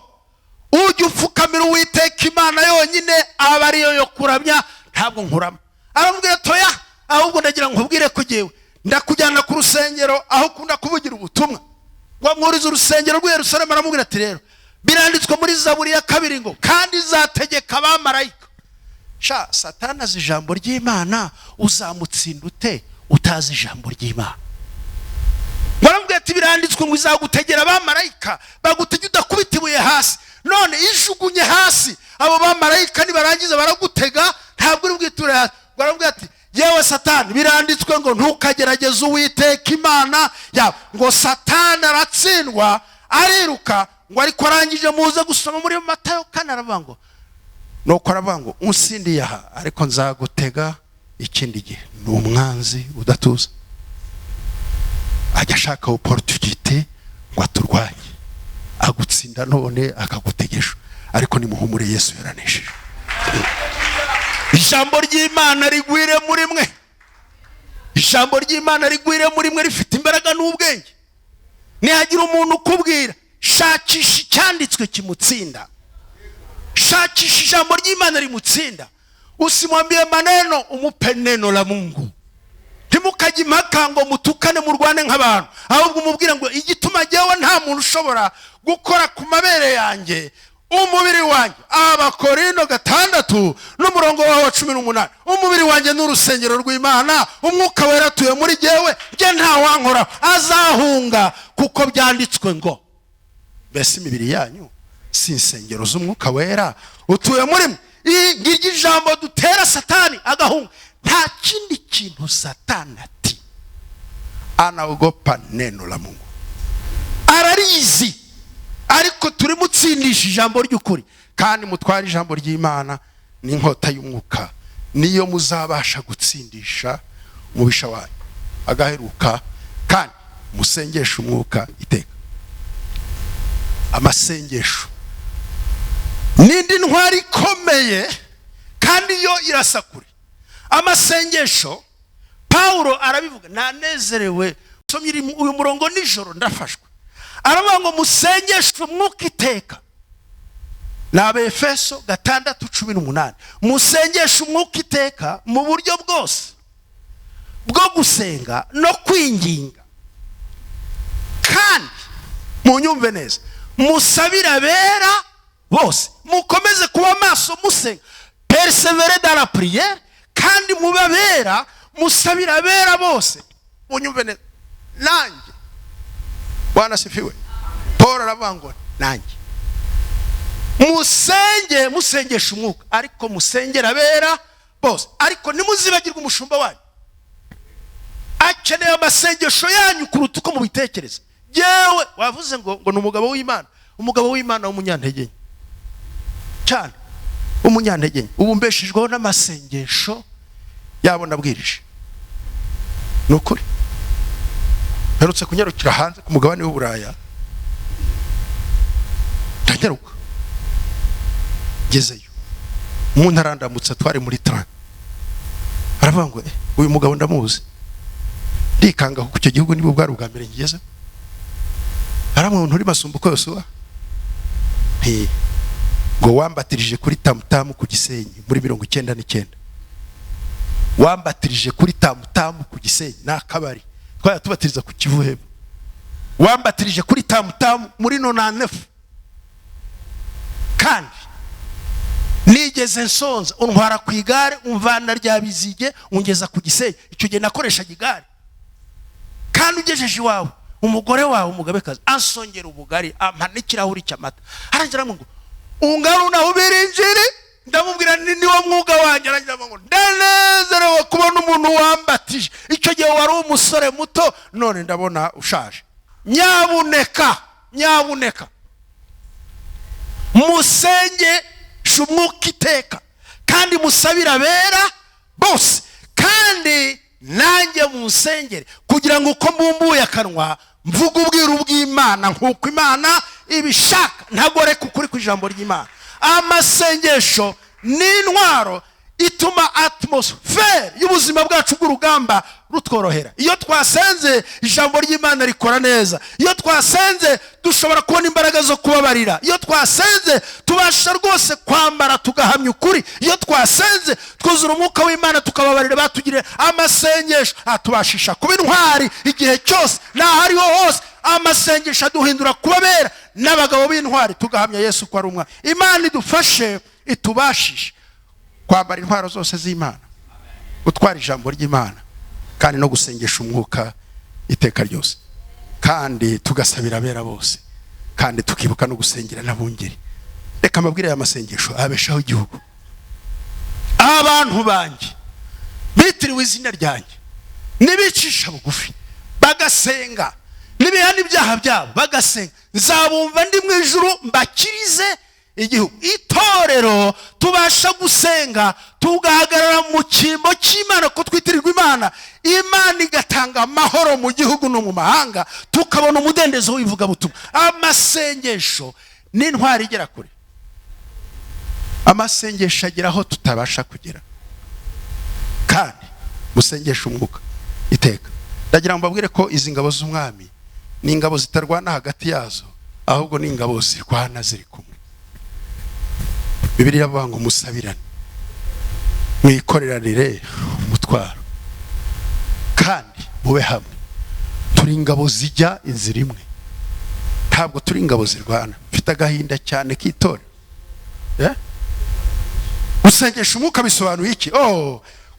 ujye upfukamira Uwiteka Imana yonyine, aba ariyo yo kuramya, ntabwo nkurama. Aramubwira toya, ahubwo ndagira ngo ubwire ko jewe ndakujyana ku rusengero aho ukunda kuvugira ubutumwa. Ngo mwurize urusengero rw'e Yerusalemu. Aramubwira ati rero biranditswe muri Zaburi ya 2 ngo kandi zategeka abamarayika. Sha Satani azi ijambo ry'Imana, uzamutsinda ute utazi ijambo ry'Imana? Baramubwira ati biranditswe ngo izagutegera abamarayika, bagutegeka udakubita ibuye hasi. None ijugunye hasi, abo bamarayika nibarangiza baragutega, ntabwo uri bwiture hasi. Baramubwira ati yewe Satani, biranditswe ngo ntukagerageze Uwiteka Imana yawe. Ngo Satani aratsindwa ariruka, ngo ariko arangije muze gusoma muri Matayo 4 aravuga ngo nuko aravuga ngo unsindiye aha, ariko nzagutega ikindi gihe. Ni umwanzi udatuza. ajya ashaka opportunity ngo aturwanye, agutsinda none akagutegesha, ariko nimuhumure Yesu yaranesheje. Ijambo ry'Imana rigwire muri mwe, ijambo ry'Imana rigwire muri mwe rifite imbaraga n'ubwenge. Nihagira umuntu ukubwira shakisha icyanditswe kimutsinda, shakisha ijambo ry'Imana rimutsinda, usimwambie maneno, umupe neno la Mungu. Ntimukajye impaka ngo mutukane murwane nk'abantu, ahubwo umubwire ngo igituma jyewe nta muntu ushobora gukora ku mabere yanjye umubiri wanjye. Abakorinto 6:18, umubiri wanjye n'urusengero rw'Imana, umwuka wera atuye muri jyewe, jye nta wankora azahunga, kuko byanditswe ngo. Mbese imibiri yanyu si insengero z'umwuka wera utuye muri mwe? Ngiryo ijambo dutera Satani agahunga. Nta kindi kintu Satani ati, anaogopa neno la Mungu, ararizi, ariko turi mutsindisha ijambo ry'ukuri. Kandi mutwara ijambo ry'Imana n'inkota y'umwuka, niyo muzabasha gutsindisha umubisha wanyu agaheruka. Kandi musengesha umwuka iteka. Amasengesho n'indi ntwari ikomeye kandi yo irasakure. Amasengesho Paulo arabivuga, nanezerewe somye uyu murongo nijoro ndafashwe. Aravuga ngo musengeshe umwuka iteka. N'Abefeso 6:18, musengeshe umwuka iteka mu buryo bwose bwo gusenga no kwinginga, kandi munyumve neza, musabira abera bose, mukomeze kuba maso musenga, persévérer dans la prière, kandi mubabera musabira abera bose. Munyumve neza, nanjye Bwana sifiwe. Paul aravuga ngo nanjye musengesha umwuka, ariko musengera abera bose, ariko nimuzibagirwe umushumba wanyu. Akeneye amasengesho yanyu kuruta uko mubitekereza. Yewe wavuze ngo ni umugabo w'Imana, umugabo w'Imana w'umunyantege cyane, umunyantege. Ubu mbeshejweho n'amasengesho yabo nabwirije. Nukuri herutse kunyarukira hanze ku mugabane w'Uburaya, ndanyaruka gezeyo, umuntu arandamutse, twari muri train, aravuga ngo uyu mugabo ndamuzi. Ndikanga kuko icyo gihugu nibwo bwari ubwa mbere ngeze. Aramwe umuntu uri Masumbuko Yosuwa, ngo wambatirije kuri tamutamu ku Gisenyi muri 99, wambatirije kuri tamutamu ku Gisenyi n'akabari twaya tubatiriza ku Kivu hebo, wambatirije kuri tamutamu muri 99. kandi nigeze nsonza untwara ku igare umvana rya Bizige ungeza ku Gisenyi. Icyo gihe nakoreshaga igare. Kandi ugejeje iwawe umugore wawe umugabekazi ansongera ubugari ampa n'ikirahuri cy'amata, arangira ngo ungaru naho birinjiri. Ndamubwira niwo mwuga wanjye, arangira ngo ndanezerewe kubona umuntu wambatije. Icyo gihe wari umusore muto, none ndabona ushaje. Nyabuneka musenge umwuka iteka, kandi musabira abera bose, kandi nanjye musengere, kugira ngo uko mbumbuye akanwa mvuga ubwiru bw'Imana nk'uko Imana ibishaka, ntagoreka ukuri ku ijambo ry'Imana. Amasengesho ni intwaro ituma atmosphere y'ubuzima bwacu bw'urugamba rutworohera. Iyo twasenze ijambo ry'Imana rikora neza. Iyo twasenze dushobora kubona imbaraga zo kubabarira. Iyo twasenze tubasha rwose kwambara tugahamya ukuri. Iyo twasenze twuzura umwuka w'Imana tukababarira batugirira. Amasengesho atubashisha kuba intwari igihe cyose n'ahariho hose. Amasengesho aduhindura kubabera n'abagabo b'intwari, tugahamya Yesu ko ari umwana. Imana idufashe itubashishe kwambara intwaro zose z'Imana, gutwara ijambo ry'Imana, kandi no gusengesha umwuka iteka ryose, kandi tugasabira abera bose, kandi tukibuka no gusengera n'abungeri. Reka mabwire y'amasengesho abeshaho igihugu. Abantu banjye bitiriwe izina ryanjye nibicisha bugufi bagasenga, nibihana ibyaha byabo bagasenga, nzabumva ndi mu ijuru mbakirize igihugu. Itorero tubasha gusenga tugahagarara mu cyimbo cy'Imana ko twitirirwa Imana, Imana igatanga amahoro mu gihugu no mu mahanga, tukabona umudendezo w'ivugabutumwa. Amasengesho ni intwari igera kure. Amasengesho agera aho tutabasha kugera, kandi musengesha umwuka iteka. Ndagira ngo mbabwire ko izi ngabo z'umwami ni ingabo zitarwana hagati yazo, ahubwo ni ingabo zirwana ziri kumwe. Bibiliya iravuga ngo musabirane, mwikoreranire umutwaro, kandi mube hamwe. Turi ingabo zijya inzira imwe, ntabwo turi ingabo zirwana. Mfite agahinda cyane k'itorero. Gusengesha umwuka bisobanuye iki?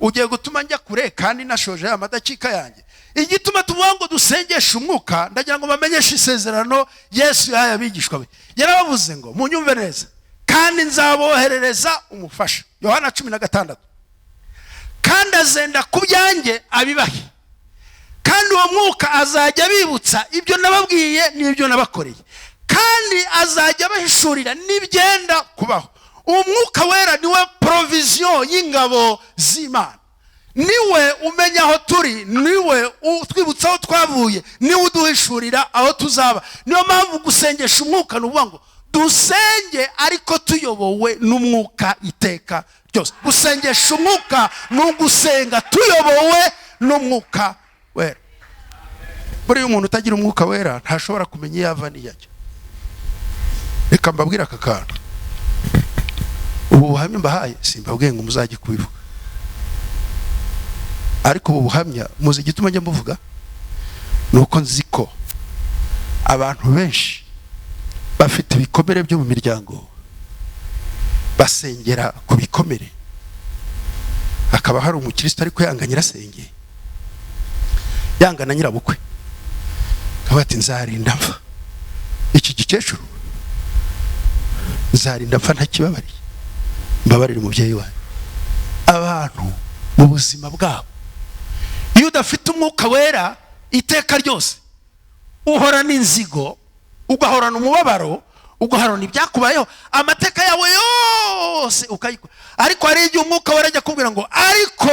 Ugiye gutuma njya kure kandi nashoje amadakika yanjye. Igituma tuvuga ngo dusengesha umwuka, ndagira ngo bamenyeshe isezerano Yesu yahaye abigishwa be. Yarabavuze ngo munyumve neza, kandi nzaboherereza umufasha. Yohana 16. Kandi azenda ku byanjye abibahe, kandi uwo mwuka azajya abibutsa ibyo nababwiye n'ibyo nabakoreye, kandi azajya abahishurira n'ibyenda kubaho. Umwuka wera niwe provision y'ingabo z'Imana. Niwe umenya aho turi, niwe utwibutsa aho twavuye, niwe uduhishurira aho tuzaba. Niyo mpamvu gusengesha umwuka nuvuga ngo dusenge ariko tuyobowe n'umwuka iteka ryose. Gusengesha umwuka ni ugusenga tuyobowe n'umwuka wera. Buriya umuntu utagira umwuka wera ntashobora kumenya iyo ava n'iyo ajya. Reka mbabwire aka kantu. Ubu buhamya mbahaye simbabwiye ngo muzajye kubivuga, ariko ubu buhamya muzi igituma njya mbuvuga, nuko nzi ko abantu benshi bafite ibikomere byo mu miryango basengera ku bikomere. Hakaba hari umukristo ariko yanga nyirasenge, yanga na nyirabukwe, akaba ati nzarinda mfa iki gikecuru, nzarinda mfa ntakibabariye, mbabarire umubyeyi wawe. Abantu mu buzima bwabo, iyo udafite umwuka wera iteka ryose, uhorana inzigo, ugahorana umubabaro, ugahorana ibyakubayeho, amateka yawe yose ukayikora. Ariko hari igihe umwuka wera ajya kubwira ngo ariko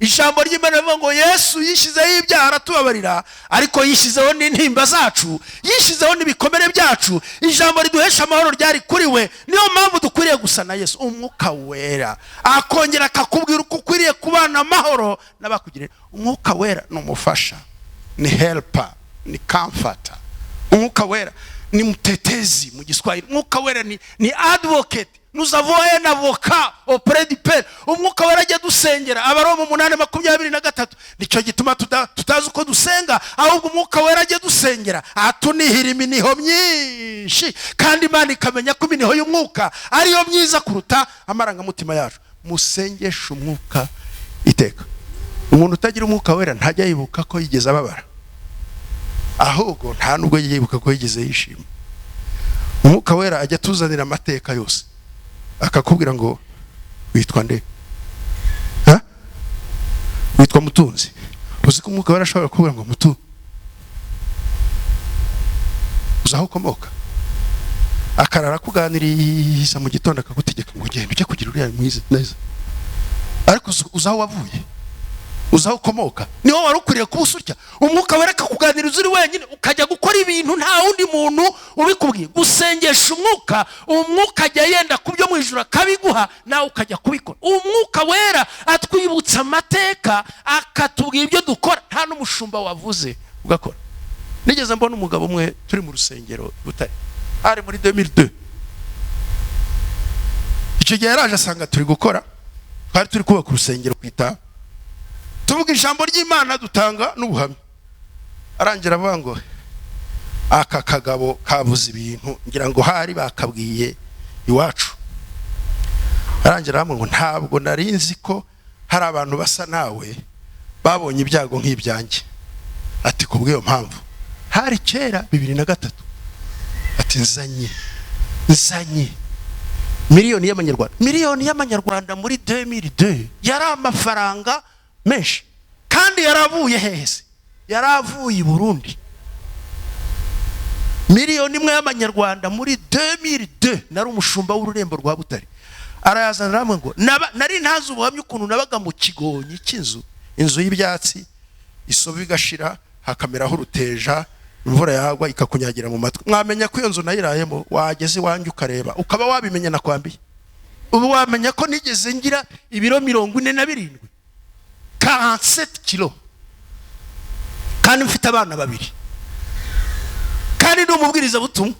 ijambo ry'Imana rivuga ngo Yesu yishyizeho ibyaha aratubabarira, ariko yishyizeho n'intimba zacu, yishyizeho n'ibikomere byacu. Ijambo riduhesha amahoro ryari kuri we. Niyo mpamvu dukwiriye gusa na Yesu. Umwuka wera akongera akakubwira uko ukwiriye kubana amahoro n'abakugirira. Umwuka wera ni umufasha, ni helper, ni comforter. Umwuka wera ni mtetezi mu Giswahili. Umwuka wera ni advocate. Nous avons un avocat auprès du Père. Umwuka wera ajya dusengera. Abaroma 8:23. Nicyo gituma tutazi uko dusenga, ahubwo umwuka wera ajya dusengera atunihira iminiho myinshi, kandi Imana ikamenya ko iminiho y'umwuka ariyo myiza kuruta amarangamutima yacu. Musengesha umwuka iteka. Umuntu utagira umwuka wera ntajya yibuka ko yigeze ababara, ahubwo nta nubwo yibuka ko yigeze yishima. Umwuka wera ajya tuzanira amateka yose, akakubwira ngo witwa nde? Witwa Mutunzi. Uzi ko umwuka wera ashobora kubwira ngo Mutu, uzaho ukomoka, akarara kuganiriza mu gitondo akagutegeka ngo genda ujye kugira uriya mwiza neza, ariko uzaho wavuye, uzaho ukomoka, niho wari ukwiriye kuba usutya. Umwuka wera akakuganiriza uri wenyine, ukajya gukora ibintu nta wundi muntu ubikubwiye. Gusengesha umwuka, umwuka ajya yenda ku byo mu ijuru akabiguha, nawe ukajya kubikora. Umwuka wera atwibutsa amateka, akatubwira ibyo dukora, nta n'umushumba wavuze ugakora. Nigeze mbona umugabo umwe turi mu rusengero Butare, ari muri 2002. Icyo gihe yaraje asanga turi gukora, twari turi kubaka urusengero kwita, tuvuga ijambo ry'Imana dutanga n'ubuhamya. Arangira avuga ngo aka kagabo kavuze ibintu ngira ngo hari bakabwiye iwacu. Arangira avuga ngo ntabwo narinzi ko hari abantu basa nawe babonye ibyago nk'ibyanjye. Ati kubw'iyo mpamvu hari kera 2003, ati nzanye miliyoni y'amanyarwanda muri 2002. Yari amafaranga menshi, kandi yaravuye hese, yaravuye i Burundi. miliyoni imwe y'amanyarwanda muri 2002. Nari umushumba w'ururembo rwa Butare. Arayazana ramwe ngo nari ntazi ubuhamya ukuntu nabaga mu kigonyi cy'inzu, inzu y'ibyatsi, isobe igashira hakameraho uruteja, imvura yagwa ikakunyagira mu matwi. Mwamenya ko iyo nzu nayirayemo, wageze iwanjye ukareba ukaba wabimenya nakwambiye. Ubu wamenya ko nigeze ngira ibiro 47, 47 kilo, kandi mfite abana babiri, kandi ndi umubwiriza butumwa.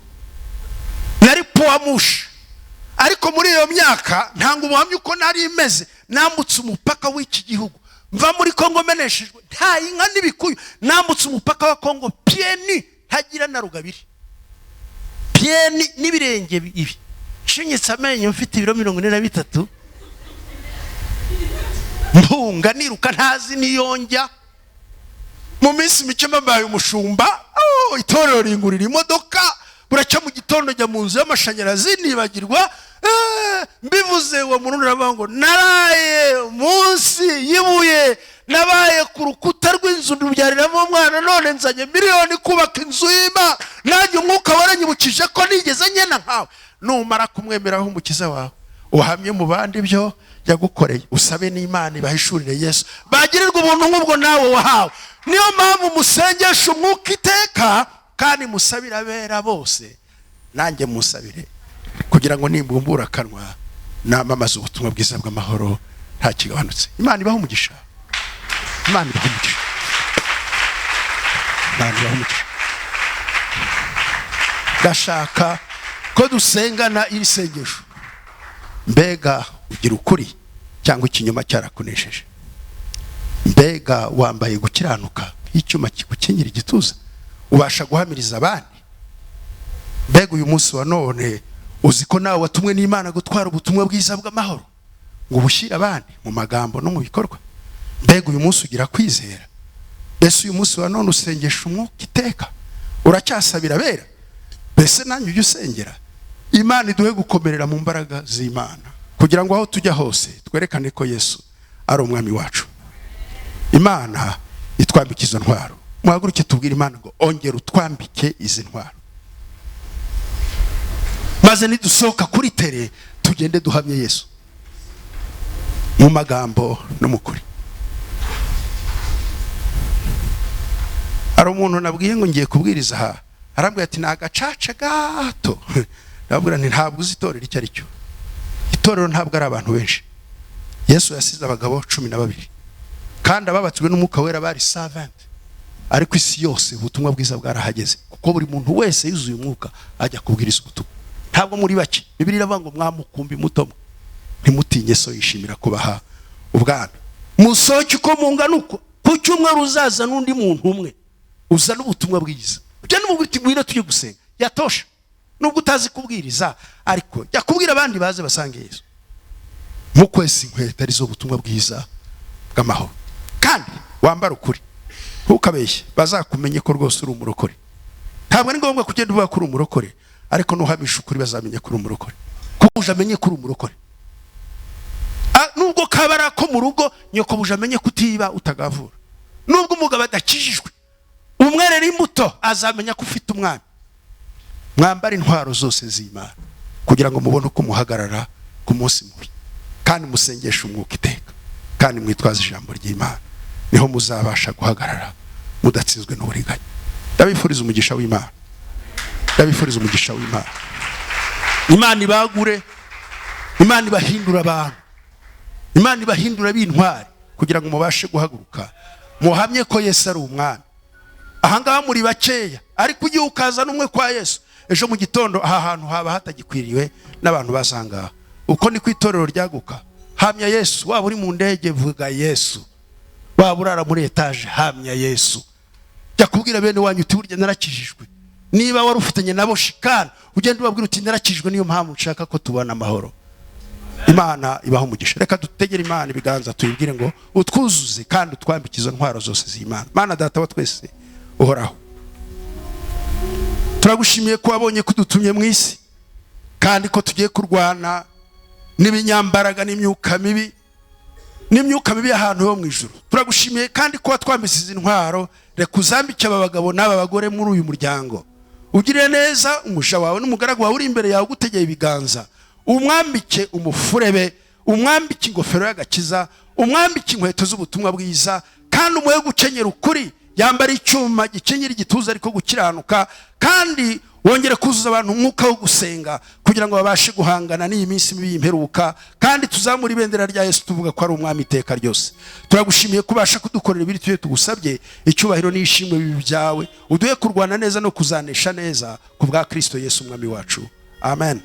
Nari poamusha, ariko muri iyo myaka ntanga ubuhamya uko nari imeze. Nambutse umupaka w'iki gihugu, mva muri Kongo meneshejwe, nta inka n'ibikuyu. Nambutse umupaka wa Kongo pieni, ntagira na rugabiri, pieni n'ibirenge ibi, shinyitse amenyo, mfite ibiro 43, mpunga niruka ntazi niyonjya. Mu minsi mike mbaye umushumba, itorero ringurira imodoka, buraca mu gitondo njya mu nzu y'amashanyarazi nibagirwa. Mbivuze uwo muntu uravuga ngo naraye munsi yibuye, nabaye ku rukuta rw'inzu rubyariramo umwana, none nzanye miliyoni kubaka inzu y'Imana. Nanjye umwuka waranyibukije ko nigeze nyena nkawe. Numara kumwemeraho umukiza wawe, uhamye mu bandi byo yagukoreye, usabe n'Imana ibahishurire Yesu, bagirirwa ubuntu nk'ubwo nawe wahawe. Niyo mpamvu musengesha umwuka iteka, kandi musabira abera bose. Nanjye musabire kugira ngo nimbumbura akanwa namamaza ubutumwa bwiza bw'amahoro nta kigabanutse. Imana ibaho umugisha, Imana ibaho umugisha, Imana ibaho umugisha. Ndashaka ko dusengana iri sengesho. Mbega ugira ukuri cyangwa ikinyoma cyarakunesheje? Mbega wambaye gukiranuka icyuma kigukingira igituza, ubasha guhamiriza abandi? Mbega uyu munsi wa none uzi ko nawe watumwe n'Imana gutwara ubutumwa bwiza bw'amahoro ngo bushyire abandi mu magambo no mu bikorwa? Mbega uyu munsi ugira kwizera? Mbese uyu munsi wa none usengesha umwuka iteka? Uracyasabira abera? Mbese nanjye ujye usengera? Imana iduhe gukomerera mu mbaraga z'Imana, kugira ngo aho tujya hose twerekane ko Yesu ari umwami wacu. Imana itwambike izo ntwaro. Muhaguruke tubwire Imana ngo ongera utwambike izi ntwaro, maze nidusohoka kuri tere tugende duhamye Yesu mu magambo no mu kuri. Ari umuntu nabwiye ngo ngiye kubwiriza aha, arambwira ati nagacaca gato. Ndabwira nti ntabwo uzi itorero icyo ari cyo. Itorero ntabwo ari abantu benshi. Yesu yasize abagabo 12, kandi ababatswe n'umwuka wera bari 70. Ariko isi yose ubutumwa bwiza bwarahageze, kuko buri muntu wese yuzuye umwuka ajya kubwiriza ubutumwa. Ntabwo muri bake. Bibiliya iravuga ngo mwamukumbi muto, ntimutinye so yishimira kubaha ubwami. Musohoke uko mungana uko, ku cyumweru uzaza n'undi muntu umwe uzana ubutumwa bwiza. Ujya n'umubwira ngwino tujye gusenga, yatosha. Nubwo utazi kubwiriza, ariko jya kubwira abandi baze basange Yesu. Mukwese inkweta arizo ubutumwa bwiza bw'amahoro, kandi wambara ukuri, ntukabeshye, bazakumenye ko rwose uri umurokore. Ntabwo ari ngombwa kugenda uvuga ko uri umurokore, ariko nuhamisha ukuri bazamenye ko uri umurokore, kuko uje amenye ko uri umurokore. Nubwo kabara ko mu rugo nyoko buje amenye kutiba utagavura. Nubwo umugabo adakijijwe, umwerera imbuto azamenya ko ufite umwana. Mwambara intwaro zose z'Imana kugira ngo mubone uko muhagarara ku munsi mubi, kandi musengesha umwuka iteka, kandi mwitwaza ijambo ry'Imana. Niho muzabasha guhagarara mudatsinzwe n'uburiganya. Ndabifuriza umugisha w'Imana, ndabifuriza umugisha w'Imana. Imana ibagure, Imana ibahindura abantu, Imana ibahindura b'intwari, kugira ngo mubashe guhaguruka muhamye ko Yesu ari umwami. Ahangaha muri bakeya, ariko ugiye ukaza n'umwe kwa Yesu, ejo mu gitondo aha hantu haba hatagikwiriwe n'abantu basanga. Uko ni ku itorero ryaguka. Hamya Yesu. Waba uri mu ndege vuga Yesu, waba urara muri etaje hamya Yesu. Jya kubwira bene wanyu uti burya narakijijwe. Niba wari ufitanye nabo shikana, ugende ubabwira uti narakijijwe, niyo mpamvu nshaka ko tubana amahoro. Imana ibaho umugisha. Reka dutegere Imana ibiganza tuyibwire ngo utwuzuze kandi utwambike izo ntwaro zose z'Imana. Mana data wa twese uhoraho, turagushimiye ko wabonye kudutumye mu isi, kandi ko tugiye kurwana n'ibinyambaraga n'imyuka mibi, n'imyuka mibi y'ahantu ho mu ijuru. Turagushimiye kandi ko watwambise izi ntwaro. Reka uzambike aba bagabo n'aba bagore muri uyu muryango, ugirire neza umusha wawe n'umugaragu wawe uri imbere yawe gutegeye ibiganza, umwambike umufurebe, umwambike ingofero y'agakiza, umwambike inkweto z'ubutumwa bwiza, kandi umuhe gukenyera ukuri, yambara icyuma gikenyera igituza ariko gukiranuka, kandi wongere kuzuza abantu umwuka wo gusenga kugira ngo babashe guhangana n'iyi minsi mibi y'imperuka, kandi tuzamura ibendera rya Yesu tuvuga ko ari umwami iteka ryose. Turagushimiye kubasha kudukorera ibiri tuye tugusabye, icyubahiro n'ishimwe bibi byawe, uduhe kurwana neza no kuzanesha neza ku bwa Kristo Yesu umwami wacu. Amen.